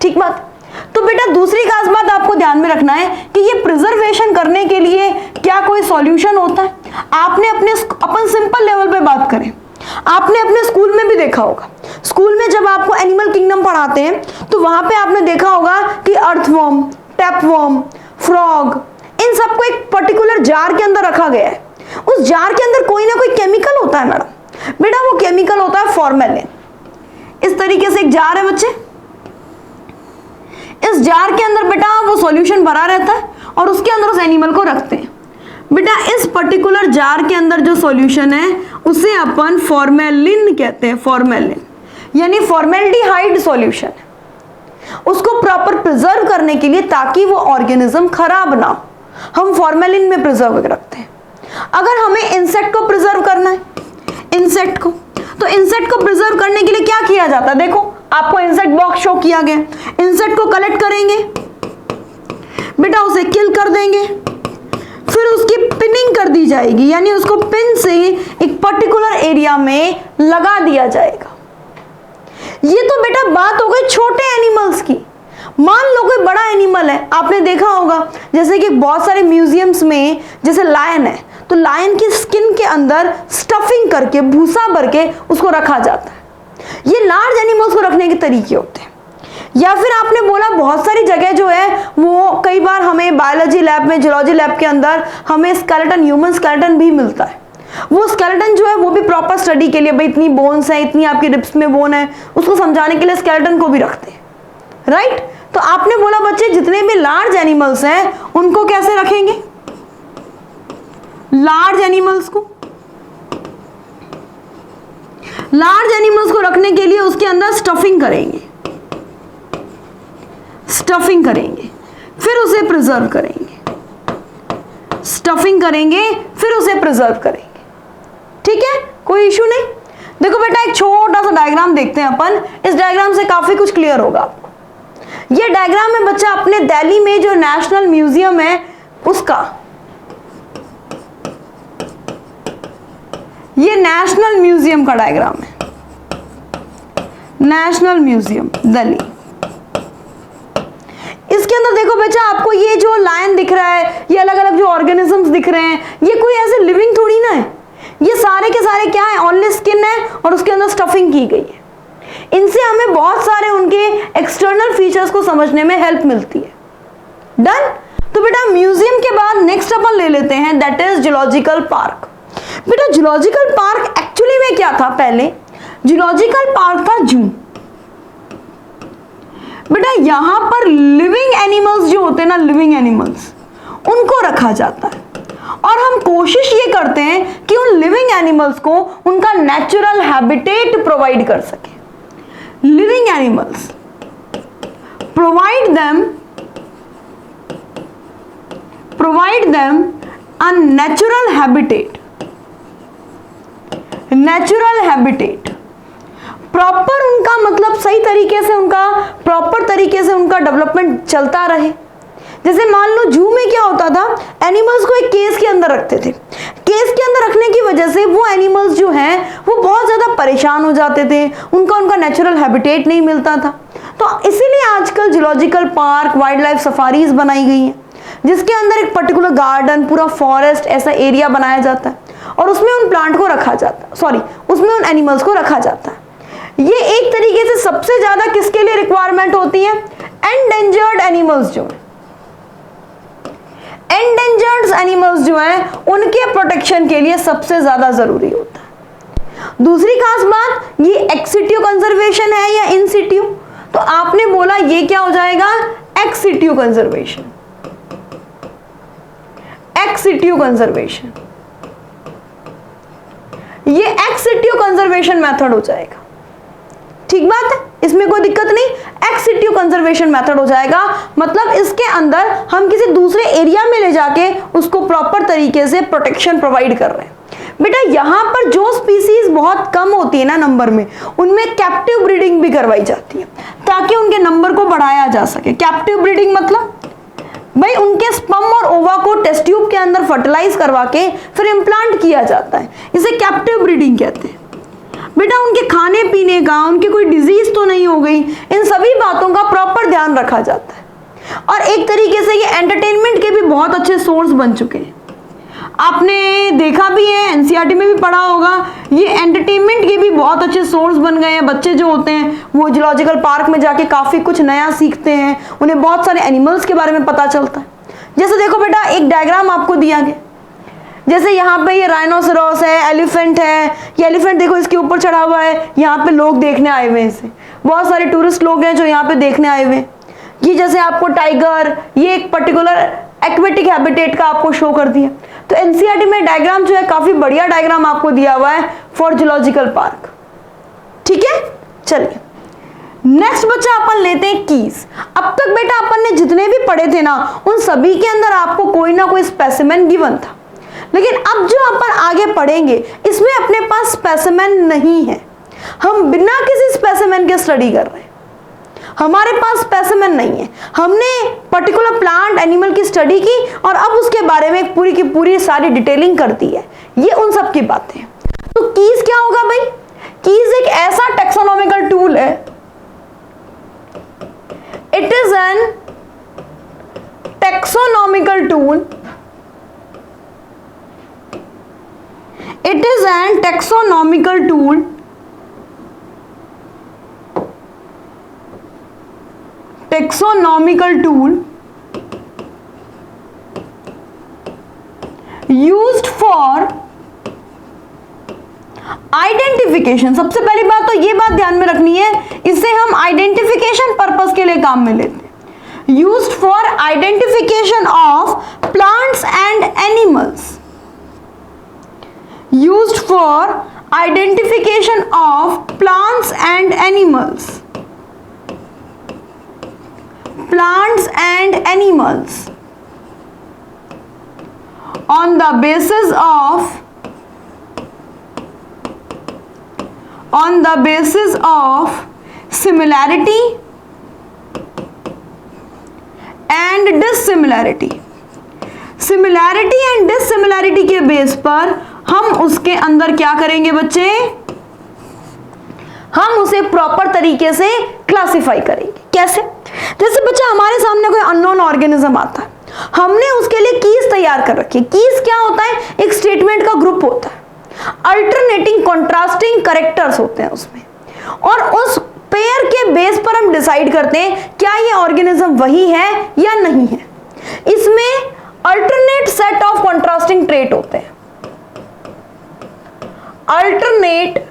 ठीक बात। तो बेटा दूसरी खास बात आपको ध्यान में रखना है कि ये प्रिजर्वेशन करने के लिए क्या कोई सॉल्यूशन होता है? आपने अपन सिंपल लेवल पे बात करें, आपने अपने स्कूल में भी देखा होगा, स्कूल में जब आपको एनिमल किंगडम पढ़ाते हैं तो वहां पे आपने देखा होगा कि अर्थवर्म, टैपवर्म, फ्रॉग, इन सबको एक पर्टिकुलर जार के अंदर रखा गया है। उस जार के अंदर कोई ना कोई केमिकल होता है मैडम। बेटा वो केमिकल होता है फॉर्मेलिन। इस तरीके से एक जार है बच्चे, इस जार के अंदर बेटा वो सॉल्यूशन भरा रहता है और उसके अंदर उस एनिमल को रखते हैं। बेटा इस पर्टिकुलर जार के अंदर जो सॉल्यूशन है उसे अपन फॉर्मेलिन कहते हैं, फॉर्मेलिन यानी फॉर्मेल्डिहाइड सॉल्यूशन है। उसको प्रॉपर प्रिजर्व करने के लिए ताकि वो ऑर्गेनिज्म खराब ना हो, हम फॉर्मेलिन में प्रिजर्व रखते हैं। अगर हमें इंसेक्ट को प्रिजर्व करना है, इंसेक्ट को, तो इंसेक्ट को प्रिजर्व करने के लिए क्या किया जाता है? देखो आपको इंसेक्ट बॉक्स शो किया गया। इंसेक्ट को कलेक्ट करेंगे बेटा, उसे किल कर देंगे, फिर उसकी पिनिंग कर दी जाएगी, यानी उसको पिन से एक पर्टिकुलर एरिया में लगा दिया जाएगा। ये तो बेटा बात हो गई छोटे एनिमल्स की। मान लो कोई बड़ा एनिमल है, आपने देखा होगा जैसे कि बहुत सारे म्यूजियम्स में जैसे लायन है, तो लायन की स्किन के अंदर स्टफिंग करके, भूसा भर के उसको रखा जाता है। ये लार्ज एनिमल्स को रखने के तरीके होते हैं। या फिर आपने बोला बहुत सारी जगह जो है वो कई बार हमें बायोलॉजी लैब में, जूलॉजी लैब के अंदर हमें स्केलेटन, ह्यूमन स्केलेटन भी मिलता है। वो स्केलेटन जो है वो भी प्रॉपर स्टडी के लिए, भाई इतनी बोन्स है, इतनी आपकी रिब्स में बोन है, उसको समझाने के लिए स्केलेटन को भी रखते हैं, राइट। तो आपने बोला बच्चे जितने भी लार्ज एनिमल्स हैं उनको कैसे रखेंगे? लार्ज एनिमल्स को रखने के लिए उसके अंदर स्टफिंग करेंगे, स्टफिंग करेंगे, फिर उसे प्रिजर्व करेंगे, स्टफिंग करेंगे, फिर उसे प्रिजर्व करेंगे। ठीक है, कोई इशू नहीं। देखो बेटा एक छोटा सा डायग्राम देखते हैं अपन, इस डायग्राम से काफी कुछ क्लियर होगा आपको। ये डायग्राम में बच्चा अपने दिल्ली में जो नेशनल म्यूजियम है उसका, ये नेशनल म्यूजियम का डायग्राम है, नेशनल म्यूजियम दिल्ली। इसके अंदर देखो बच्चा आपको ये जो लायन दिख रहा है, ये अलग अलग जो ऑर्गेनिजम्स दिख रहे हैं, ये कोई ऐसे लिविंग थोड़ी ना है, ये सारे के सारे क्या है? ओनली स्किन है और उसके अंदर स्टफिंग की गई है। इनसे हमें बहुत सारे उनके एक्सटर्नल फीचर्स को समझने में हेल्प मिलती है। डन। तो बेटा म्यूजियम के बाद नेक्स्ट अपन ले लेते हैं, दैट इज जूलॉजिकल पार्क। बेटा जूलॉजिकल पार्क एक्चुअली में क्या था? पहले जूलॉजिकल पार्क था जू। बेटा यहां पर लिविंग एनिमल्स जो होते हैं ना, लिविंग एनिमल्स, उनको रखा जाता है और हम कोशिश ये करते हैं कि उन लिविंग एनिमल्स को उनका नेचुरल हैबिटेट प्रोवाइड कर सके। Living animals provide them a natural habitat, proper उनका मतलब सही तरीके से, उनका प्रॉपर तरीके से उनका डेवलपमेंट चलता रहे। जैसे मान लो जू में क्या होता था, एनिमल्स को एक केस के अंदर रखते थे, केस के अंदर रखने की वजह से वो एनिमल्स जो हैं वो बहुत ज्यादा परेशान हो जाते थे, उनका नेचुरल हैबिटेट नहीं मिलता था। तो इसीलिए आजकल zoological park, wild life safaris बनाई गई हैं, जिसके अंदर एक पर्टिकुलर गार्डन, पूरा फॉरेस्ट ऐसा एरिया बनाया जाता है और उसमें उन प्लांट को रखा जाता है, सॉरी उसमें उन एनिमल्स को रखा जाता है। ये एक तरीके से सबसे ज्यादा किसके लिए रिक्वायरमेंट होती है? एंडेंजर्ड एनिमल्स जो है, एंडेंजर्ड एनिमल्स जो हैं उनके प्रोटेक्शन के लिए सबसे ज्यादा जरूरी होता है। दूसरी खास बात, ये एक्सिटिव कंजर्वेशन है या इन सिटिव? तो आपने बोला ये क्या हो जाएगा? एक्सिटिव कंजर्वेशन, एक्सिटिव कंजर्वेशन, ये एक्सिटिव कंजर्वेशन मेथड हो जाएगा। ठीक बात है। इसमें कोई दिक्कत नहीं, एक्स सिटिव कंजर्वेशन मेथड हो जाएगा। मतलब इसके अंदर हम किसी दूसरे एरिया में ले जाके उसको प्रॉपर तरीके से प्रोटेक्शन प्रोवाइड कर रहे हैं। बेटा यहाँ पर जो स्पीसीज बहुत कम होती है ना नंबर में, उनमें कैप्टिव ब्रीडिंग भी करवाई जाती है ताकि उनके नंबर को बढ़ाया जा सके। कैप्टिव ब्रीडिंग मतलब भाई उनके स्पर्म और ओवा को टेस्ट ट्यूब के अंदर फर्टिलाइज करवा के फिर इम्प्लांट किया जाता है, इसे कैप्टिव ब्रीडिंग कहते हैं। बेटा उनके खाने पीने का, उनकी कोई डिजीज तो नहीं हो गई, इन सभी बातों का प्रॉपर ध्यान रखा जाता है। और एक तरीके से ये एंटरटेनमेंट के भी बहुत अच्छे सोर्स बन चुके हैं। आपने देखा भी है, एनसीईआरटी में भी पढ़ा होगा, ये एंटरटेनमेंट के भी बहुत अच्छे सोर्स बन गए हैं। बच्चे जो होते हैं वो जूलॉजिकल पार्क में जाके काफ़ी कुछ नया सीखते हैं, उन्हें बहुत सारे एनिमल्स के बारे में पता चलता है। जैसे देखो बेटा एक डायग्राम आपको दिया गया, जैसे यहाँ पे ये राइनोसेरोस है, एलिफेंट है, ये एलिफेंट देखो इसके ऊपर चढ़ा हुआ है, यहाँ पे लोग देखने आए हुए हैं, इसे बहुत सारे टूरिस्ट लोग हैं जो यहाँ पे देखने आए हुए हैं। ये जैसे आपको टाइगर, ये एक पर्टिकुलर एक्वेटिक हैबिटेट का आपको शो कर दिया। तो एनसीईआरटी में डायग्राम जो है काफी बढ़िया डायग्राम आपको दिया हुआ है फॉर जूलॉजिकल पार्क। ठीक है, चलिए नेक्स्ट बच्चा अपन लेते हैं कीज। अब तक बेटा अपन ने जितने भी पढ़े थे ना, उन सभी के अंदर आपको कोई ना कोई स्पेसिमेन गिवन था, लेकिन अब जो अपन आगे पढ़ेंगे इसमें अपने पास स्पेसिमेन नहीं है। हम बिना किसी स्पेसिमेन के स्टडी कर रहे हैं, हमारे पास स्पेसिमेन नहीं है। हमने पर्टिकुलर प्लांट एनिमल की स्टडी की और अब उसके बारे में पूरी की पूरी सारी डिटेलिंग कर दी है। ये उन सब की बातें हैं। तो कीज क्या होगा भाई? कीज एक ऐसा टैक्सोनॉमिकल टूल है, it is N taxonomical tool, it is N taxonomical tool taxonomical tool used for identification। सबसे पहली बात तो ये बात ध्यान में रखनी है, इसे हम आइडेंटिफिकेशन पर्पस के लिए काम में लेते हैं। Used for identification of plants and animals, used for identification of plants and animals, plants and animals on the basis of similarity and dissimilarity। Similarity and dissimilarity के बेस पर हम उसके अंदर क्या करेंगे बच्चे? हम उसे प्रॉपर तरीके से क्लासिफाई करेंगे। कैसे? जैसे बच्चा हमारे सामने कोई अननोन ऑर्गेनिज्म आता है, हमने उसके लिए कीज तैयार कर रखी है। कीज क्या होता है? एक स्टेटमेंट का ग्रुप होता है, अल्टरनेटिंग कंट्रास्टिंग कैरेक्टर्स होते हैं उसमें, और उस पेयर के बेस पर हम डिसाइड करते हैं क्या ये ऑर्गेनिज्म वही है या नहीं है। इसमें alternate set of contrasting trait होते हैं, alternate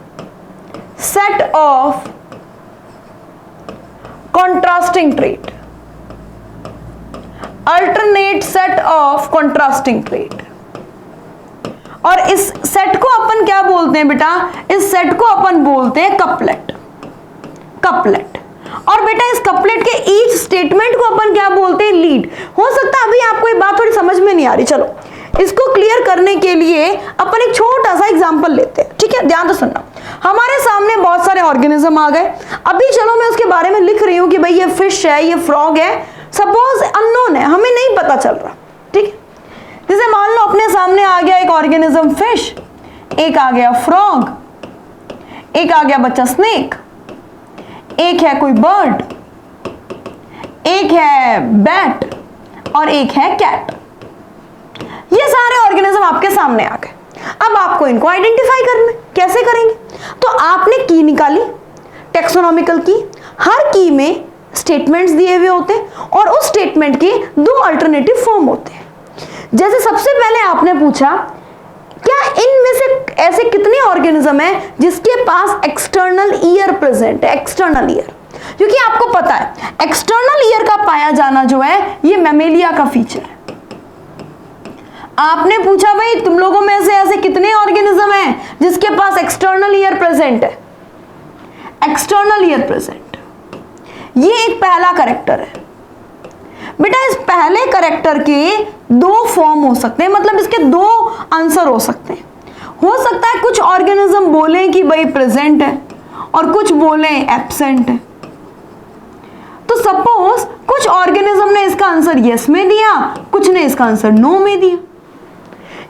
set of contrasting trait, alternate set of contrasting trait। और इस सेट को अपन क्या बोलते हैं बेटा? इस सेट को अपन बोलते हैं कपलेट, कपलेट। और बेटा इस कपलेट के ईच स्टेटमेंट को अपन क्या बोलते हैं? लीड। हो सकता है अभी आपको ये बात थोड़ी समझ में नहीं आ रही, चलो इसको क्लियर करने के लिए अपन एक छोटा सा एग्जांपल लेते हैं। ठीक है, ध्यान से सुनना। हमारे सामने बहुत सारे ऑर्गेनिज्म आ गए, अभी चलो मैं उसके बारे में लिख रही हूं कि भाई ये फिश है, ये फ्रॉग है, सपोज अननोन है, हमें नहीं पता चल रहा। ठीक है, जैसे मान लो अपने सामने आ गया एक ऑर्गेनिज्म फिश, एक आ गया फ्रॉग, एक आ गया बच्चा स्नेक, एक है कोई बर्ड, एक है बैट और एक है कैट। ये सारे ऑर्गेनिज्म आपके सामने आ गए। अब आपको इनको आइडेंटिफाई करना है, कैसे करेंगे? तो आपने की निकाली, टैक्सोनॉमिकल की। हर की में स्टेटमेंट्स दिए हुए होते हैं और उस स्टेटमेंट के दो अल्टरनेटिव फॉर्म होते हैं। जैसे सबसे पहले आपने पूछा क्या इनमें से ऐसे कितने ऑर्गेनिज्म हैं जिसके पास एक्सटर्नल ईयर प्रेजेंट है? एक्सटर्नल ईयर, क्योंकि आपको पता है एक्सटर्नल ईयर का पाया जाना जो है ये मैमेलिया का फीचर है। आपने पूछा भाई तुम लोगों में से ऐसे कितने ऑर्गेनिज्म हैं जिसके पास एक्सटर्नल ईयर प्रेजेंट है? External ear present. ये एक पहला कैरेक्टर है बेटा। इस पहले कैरेक्टर के दो फॉर्म हो सकते हैं, मतलब इसके दो आंसर हो सकते हैं। हो सकता है कुछ ऑर्गेनिज्म बोले कि भाई प्रेजेंट है और कुछ बोले एब्सेंट है। तो सपोज कुछ ऑर्गेनिज्म ने इसका आंसर यस में दिया, कुछ ने इसका आंसर नो में दिया।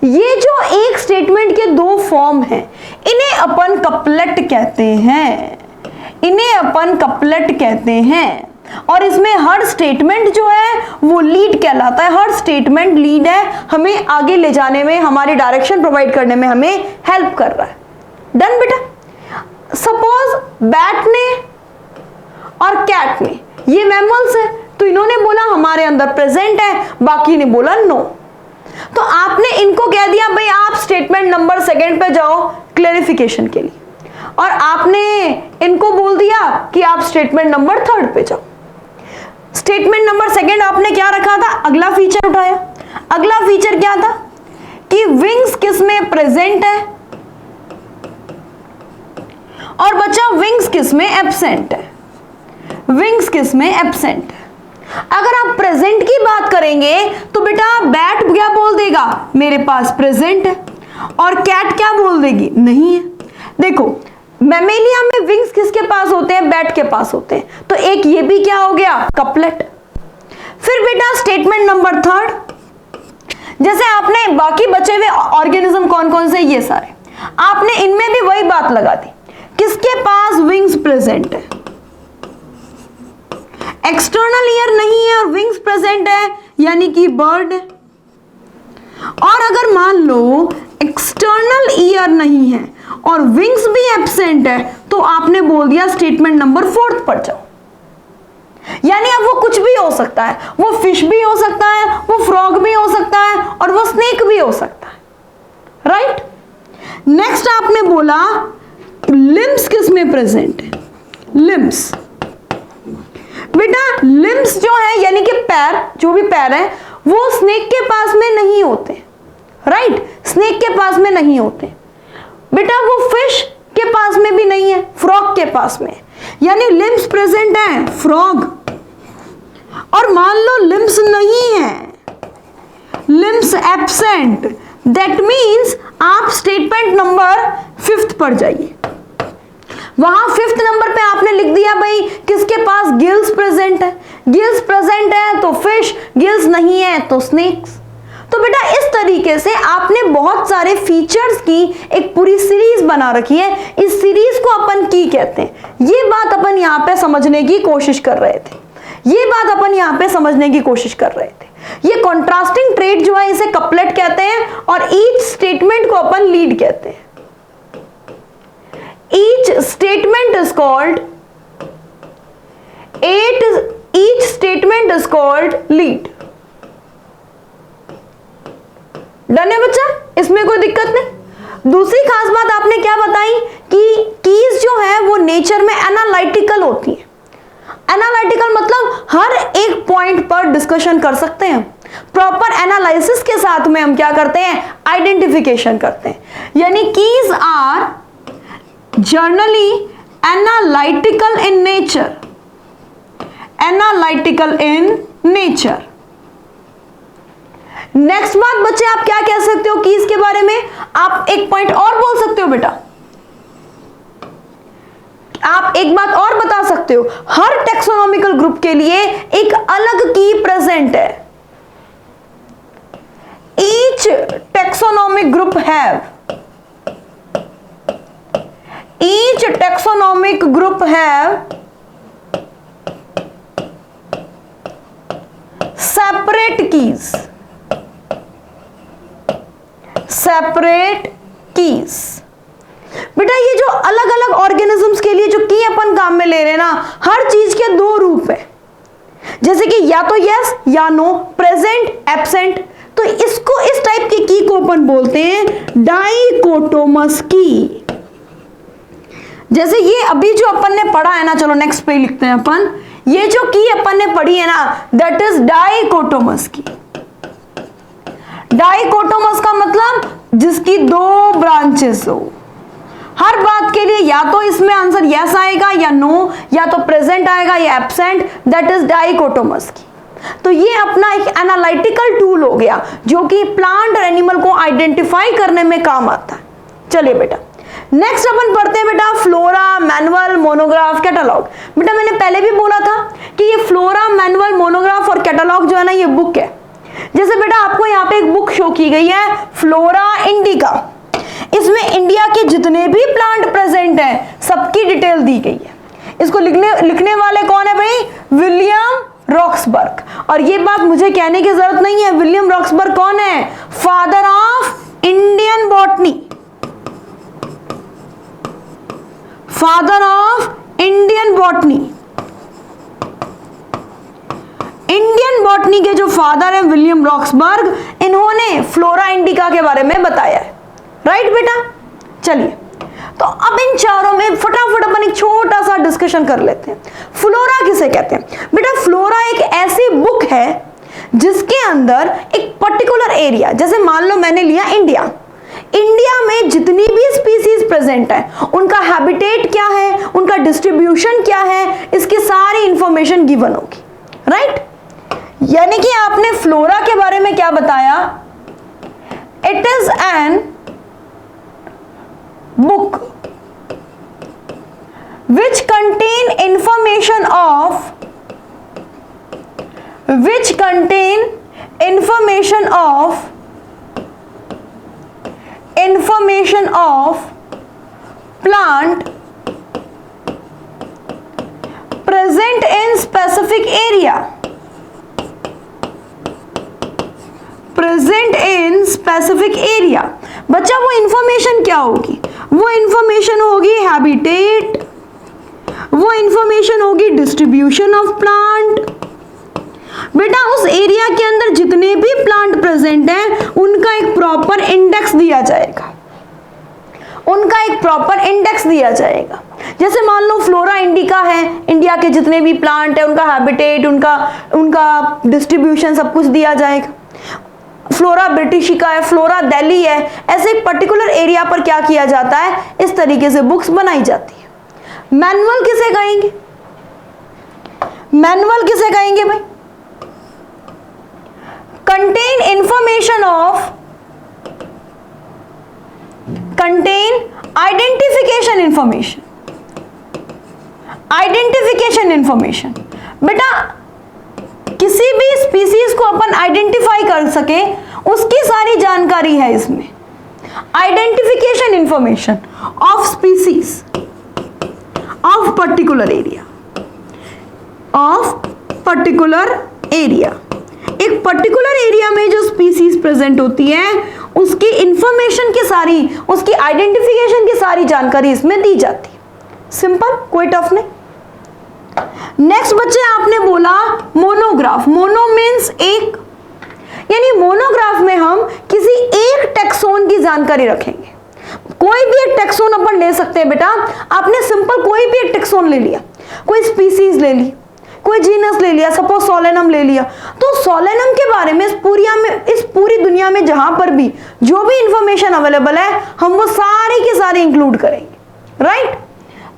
ये जो एक स्टेटमेंट के दो फॉर्म हैं, इन्हें अपन कपलेट कहते हैं, इन्हें अपन कपलेट कहते हैं। और इसमें हर स्टेटमेंट जो है वो लीड कहलाता है। हर स्टेटमेंट लीड है, हमें आगे ले जाने में, हमारी डायरेक्शन प्रोवाइड करने में हमें हेल्प कर रहा है। डन बेटा। सपोज बैट ने और कैट ने, ये मैमल्स है, तो इन्होंने बोला हमारे अंदर प्रेजेंट है, बाकी ने बोला नो। तो आपने इनको कह दिया भाई आप स्टेटमेंट नंबर सेकंड पे जाओ क्लेरिफिकेशन के लिए, और आपने इनको बोल दिया कि आप स्टेटमेंट नंबर थर्ड पे जाओ। स्टेटमेंट नंबर सेकंड आपने क्या रखा था, अगला फीचर उठाया। अगला फीचर क्या था कि विंग्स किस में प्रेजेंट है और बचा विंग्स किस में एब्सेंट है। विंग्स किस में एब्सेंट है। अगर आप प्रेजेंट की बात करेंगे तो बेटा बैट क्या बोल देगा, मेरे पास प्रेजेंट है, और कैट क्या बोल देगी, नहीं है। देखो मैमेलिया में विंग्स किसके पास होते हैं, बैट के पास होते हैं, तो एक ये भी क्या हो गया, कपलेट। फिर बेटा स्टेटमेंट नंबर थर्ड, जैसे आपने बाकी बचे हुए ऑर्गेनिज्म कौन कौन से, ये सारे, आपने इनमें भी वही बात लगा दी, किसके पास विंग्स प्रेजेंट है, एक्सटर्नल ईयर नहीं है और विंग्स प्रेजेंट है, यानी कि बर्ड है। और अगर मान लो एक्सटर्नल ईयर नहीं है और विंग्स भी एब्सेंट है, तो आपने बोल दिया स्टेटमेंट नंबर फोर्थ पर जाओ। यानी अब वो कुछ भी हो सकता है, वो फिश भी हो सकता है, वो फ्रॉग भी हो सकता है, और वो स्नेक भी हो सकता है, राइट। नेक्स्ट आपने बोला लिम्स किस में प्रेजेंट है, लिम्स। बेटा लिम्स जो है यानी कि पैर, जो भी पैर है, वो स्नेक के पास में नहीं होते, राइट, स्नेक के पास में नहीं होते। बेटा वो फिश के पास में भी नहीं है, फ्रॉग के पास में, यानी लिम्स प्रेजेंट है फ्रॉग। और मान लो लिम्स नहीं है, लिम्स एब्सेंट, दैट मीन्स आप स्टेटमेंट नंबर फिफ्थ पर जाइए। वहां फिफ्थ नंबर पे आपने लिख दिया भाई किसके पास गिल्स प्रेजेंट है, गिल्स प्रेजेंट है तो फिश, गिल्स नहीं है तो स्नेक्स। तो बेटा इस तरीके से आपने बहुत सारे फीचर्स की एक पूरी सीरीज बना रखी है। इस सीरीज को अपन की कहते हैं। ये बात अपन यहाँ पे समझने की कोशिश कर रहे थे, ये बात अपन यहाँ पे समझने की कोशिश कर रहे थे। ये कॉन्ट्रास्टिंग ट्रेट जो है इसे कपलेट कहते हैं, और ईच स्टेटमेंट को अपन लीड कहते हैं। Each statement is called each statement is called lead. Done है बच्चा, इसमें कोई दिक्कत नहीं। दूसरी खास बात आपने क्या बताई कि कीज जो है वो नेचर में एनालिटिकल होती है। एनालिटिकल मतलब हर एक पॉइंट पर डिस्कशन कर सकते हैं। प्रॉपर एनालिसिस के साथ में हम क्या करते हैं, आइडेंटिफिकेशन करते हैं। यानी keys are generally analytical in nature, analytical in nature। Next बात बच्चे आप क्या कह सकते हो कीज के बारे में, आप एक पॉइंट और बोल सकते हो बेटा, आप एक बात और बता सकते हो, हर टेक्सोनॉमिकल ग्रुप के लिए एक अलग की प्रेजेंट है। Each taxonomic group have, each taxonomic group have separate keys, separate keys। बेटा ये जो अलग अलग ऑर्गेनिजम्स के लिए जो की अपन काम में ले रहे हैं ना, हर चीज के दो रूप है, जैसे कि या तो यस या नो, प्रेजेंट एब्सेंट। तो इसको, इस टाइप की की को अपन बोलते हैं डाइकोटोमस की। जैसे ये अभी जो अपन ने पढ़ा है ना, चलो नेक्स्ट पे लिखते हैं अपन, ये जो की अपन ने पढ़ी है ना, दैट इज डाइकोटोमस की। डाइकोटोमस का मतलब जिसकी दो ब्रांचेस हो, हर बात के लिए या तो इसमें आंसर यस आएगा या नो, या तो प्रेजेंट आएगा या एब्सेंट, दैट इज डाइकोटोमस की। तो ये अपना एक एनालिटिकल टूल हो गया जो कि प्लांट और एनिमल को आइडेंटिफाई करने में काम आता है। चलिए बेटा नेक्स्ट अपन पढ़ते हैं बेटा फ्लोरा, मैनुअल, मोनोग्राफ, कैटलॉग। बेटा मैंने पहले भी बोला था कि ये फ्लोरा, मैनुअल, मोनोग्राफ और कैटलॉग जो है ना ये बुक है। जैसे बेटा आपको यहाँ पे एक बुक शो की गई है फ्लोरा इंडिका, इसमें इंडिया के जितने भी प्लांट प्रेजेंट हैं सबकी डिटेल दी गई है। इसको लिखने वाले कौन है भाई? William Roxburgh. और ये बात मुझे कहने की जरूरत नहीं है, विलियम रॉक्सबर्ग कौन है? Father of Indian botany, father of Indian botany. Indian botany के जो फादर हैं विलियम रॉक्सबर्ग, इन्होंने फ्लोरा इंडिका के बारे में बताया है। राइट बेटा, चलिए तो अब इन चारों में फटाफट अपन एक छोटा सा डिस्कशन कर लेते हैं। फ्लोरा किसे कहते हैं? बेटा फ्लोरा एक ऐसी बुक है जिसके अंदर एक पर्टिकुलर एरिया, जैसे मान लो मैंने लिया इंडिया, इंडिया में जितनी भी स्पीसीज प्रेजेंट है उनका हैबिटेट क्या है, उनका डिस्ट्रीब्यूशन क्या है, इसकी सारी इंफॉर्मेशन गिवन होगी। राइट, यानी कि आपने फ्लोरा के बारे में क्या बताया? It is N book which contain information of plant present in specific area, बच्चा वो इंफॉर्मेशन क्या होगी? वो इंफॉर्मेशन होगी हैबिटेट, वो इंफॉर्मेशन होगी डिस्ट्रीब्यूशन ऑफ प्लांट। बेटा उस एरिया के अंदर जितने भी प्लांट प्रेजेंट हैं उनका एक प्रॉपर इंडेक्स दिया जाएगा, जैसे मान लो फ्लोरा इंडिका है, इंडिया के जितने भी प्लांट है उनका हैबिटेट, उनका डिस्ट्रीब्यूशन सब कुछ दिया जाएगा। फ्लोरा ब्रिटिशिका है, फ्लोरा दिल्ली है, ऐसे एक पर्टिकुलर एरिया पर क्या किया जाता है, इस तरीके से बुक्स बनाई जाती है। मैनुअल किसे कहेंगे? मैनुअल किसे कहेंगे भाई? Contain information of, contain identification information. बेटा किसी भी स्पीसीज को अपन आइडेंटिफाई कर सके उसकी सारी जानकारी है इसमें। Identification information of species of particular area, एक पर्टिकुलर एरिया में जो स्पीसीज प्रेजेंट होती है उसकी इंफॉर्मेशन की सारी, उसकी आइडेंटिफिकेशन की सारी जानकारी इसमें दी जाती है। सिंपल, कोई टफ नहीं। नेक्स्ट बच्चे आपने बोला मोनोग्राफ। मोनो मीन्स एक, यानी मोनोग्राफ में हम किसी एक टेक्सोन की जानकारी रखेंगे। कोई भी एक टेक्सोन अपन ले सकते हैं बेटा। आपने सिंपल कोई भी एक टेक्सोन ले लिया, कोई स्पीसीज ले ली, कोई जीनस ले लिया, सपोज सोलेनम ले लिया, तो सोलेनम के बारे में इस पूरी दुनिया में जहां पर भी जो भी इंफॉर्मेशन अवेलेबल है हम वो सारी की सारी इंक्लूड करेंगे। राइट,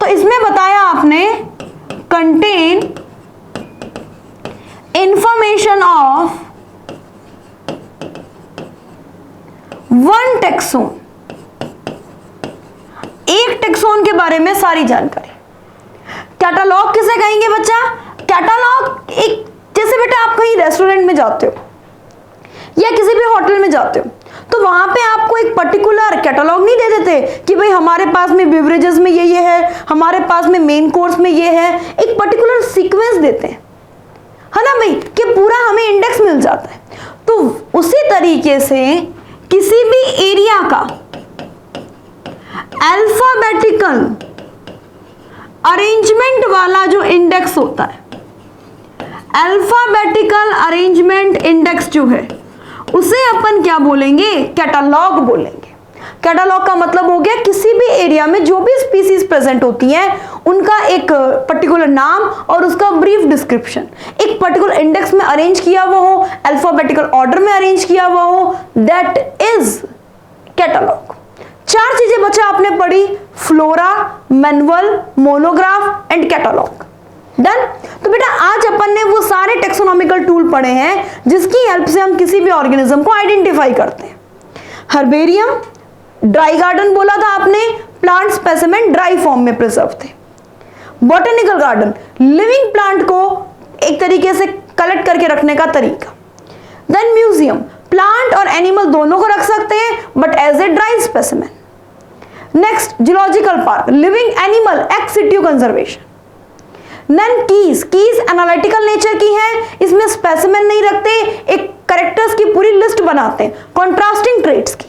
तो इसमें बताया आपने contain information of one taxon, एक टेक्सोन के बारे में सारी जानकारी। कैटलॉग किसे कहेंगे बच्चा? कैटलॉग एक, जैसे बेटा आप कहीं रेस्टोरेंट में जाते हो या किसी भी होटल में जाते हो तो वहां पे आपको एक पर्टिकुलर कैटलॉग नहीं दे देते कि भाई हमारे पास में बेवरेजेस में ये है, हमारे पास में मेन कोर्स में ये है, एक पर्टिकुलर सीक्वेंस देते हैं, है ना भाई, कि पूरा हमें इंडेक्स मिल जाता है। तो उसी तरीके से किसी भी एरिया का अल्फाबेटिकल अरेंजमेंट वाला जो इंडेक्स होता है, अल्फाबेटिकल अरेंजमेंट इंडेक्स जो है उसे अपन क्या बोलेंगे? कैटलॉग बोलेंगे। कैटलॉग का मतलब हो गया किसी भी एरिया में जो भी स्पीसीज प्रेजेंट होती हैं उनका एक पर्टिकुलर नाम और उसका ब्रीफ डिस्क्रिप्शन एक पर्टिकुलर इंडेक्स में अरेंज किया हुआ हो, अल्फाबेटिकल ऑर्डर में अरेंज किया हुआ हो, दैट इज कैटलॉग। 4 चीजें बच्चा आपने पढ़ी, flora, manual, monograph and catalogue. Done. तो बेटा आज अपन ने वो सारे टेक्सोनॉमिकल टूल पढ़े हैं जिसकी हेल्प से हम किसी भी ऑर्गेनिज्म को आइडेंटिफाई करते हैं। हर्बेरियम, ड्राई गार्डन बोला था आपने, प्लांट स्पेसिमेन ड्राई फॉर्म में प्रिजर्व थे। बॉटनिकल गार्डन, लिविंग प्लांट को एक तरीके से कलेक्ट करके रखने का तरीका। देन म्यूजियम, प्लांट और एनिमल दोनों को रख सकते हैं but as a dry specimen. Next zoological park, living animal ex situ conservation. Then keys analytical nature की है, इसमें स्पेसिमेन नहीं रखते, एक कैरेक्टर्स की पूरी लिस्ट बनाते हैं, कॉन्ट्रास्टिंग ट्रेट्स की।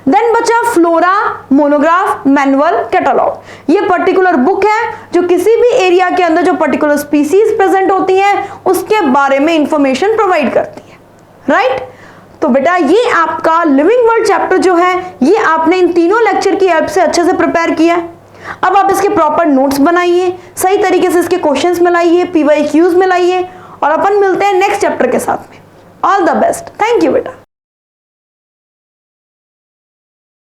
देन बचा फ्लोरा, मोनोग्राफ, मैनुअल, कैटलॉग। ये पर्टिकुलर बुक है जो किसी भी एरिया के अंदर जो पर्टिकुलर स्पीसीज प्रेजेंट होती हैं उसके बारे में इंफॉर्मेशन प्रोवाइड करती है, राइट। तो बेटा ये आपका लिविंग वर्ल्ड चैप्टर जो है ये आपने इन तीनों लेक्चर की हेल्प से अच्छे से प्रिपेयर किया है। अब आप इसके प्रॉपर नोट्स बनाइए, सही तरीके से इसके क्वेश्चंस में लाइए, PYQs में लाइए और अपन मिलते हैं नेक्स्ट चैप्टर के साथ में। All the best, thank you बेटा।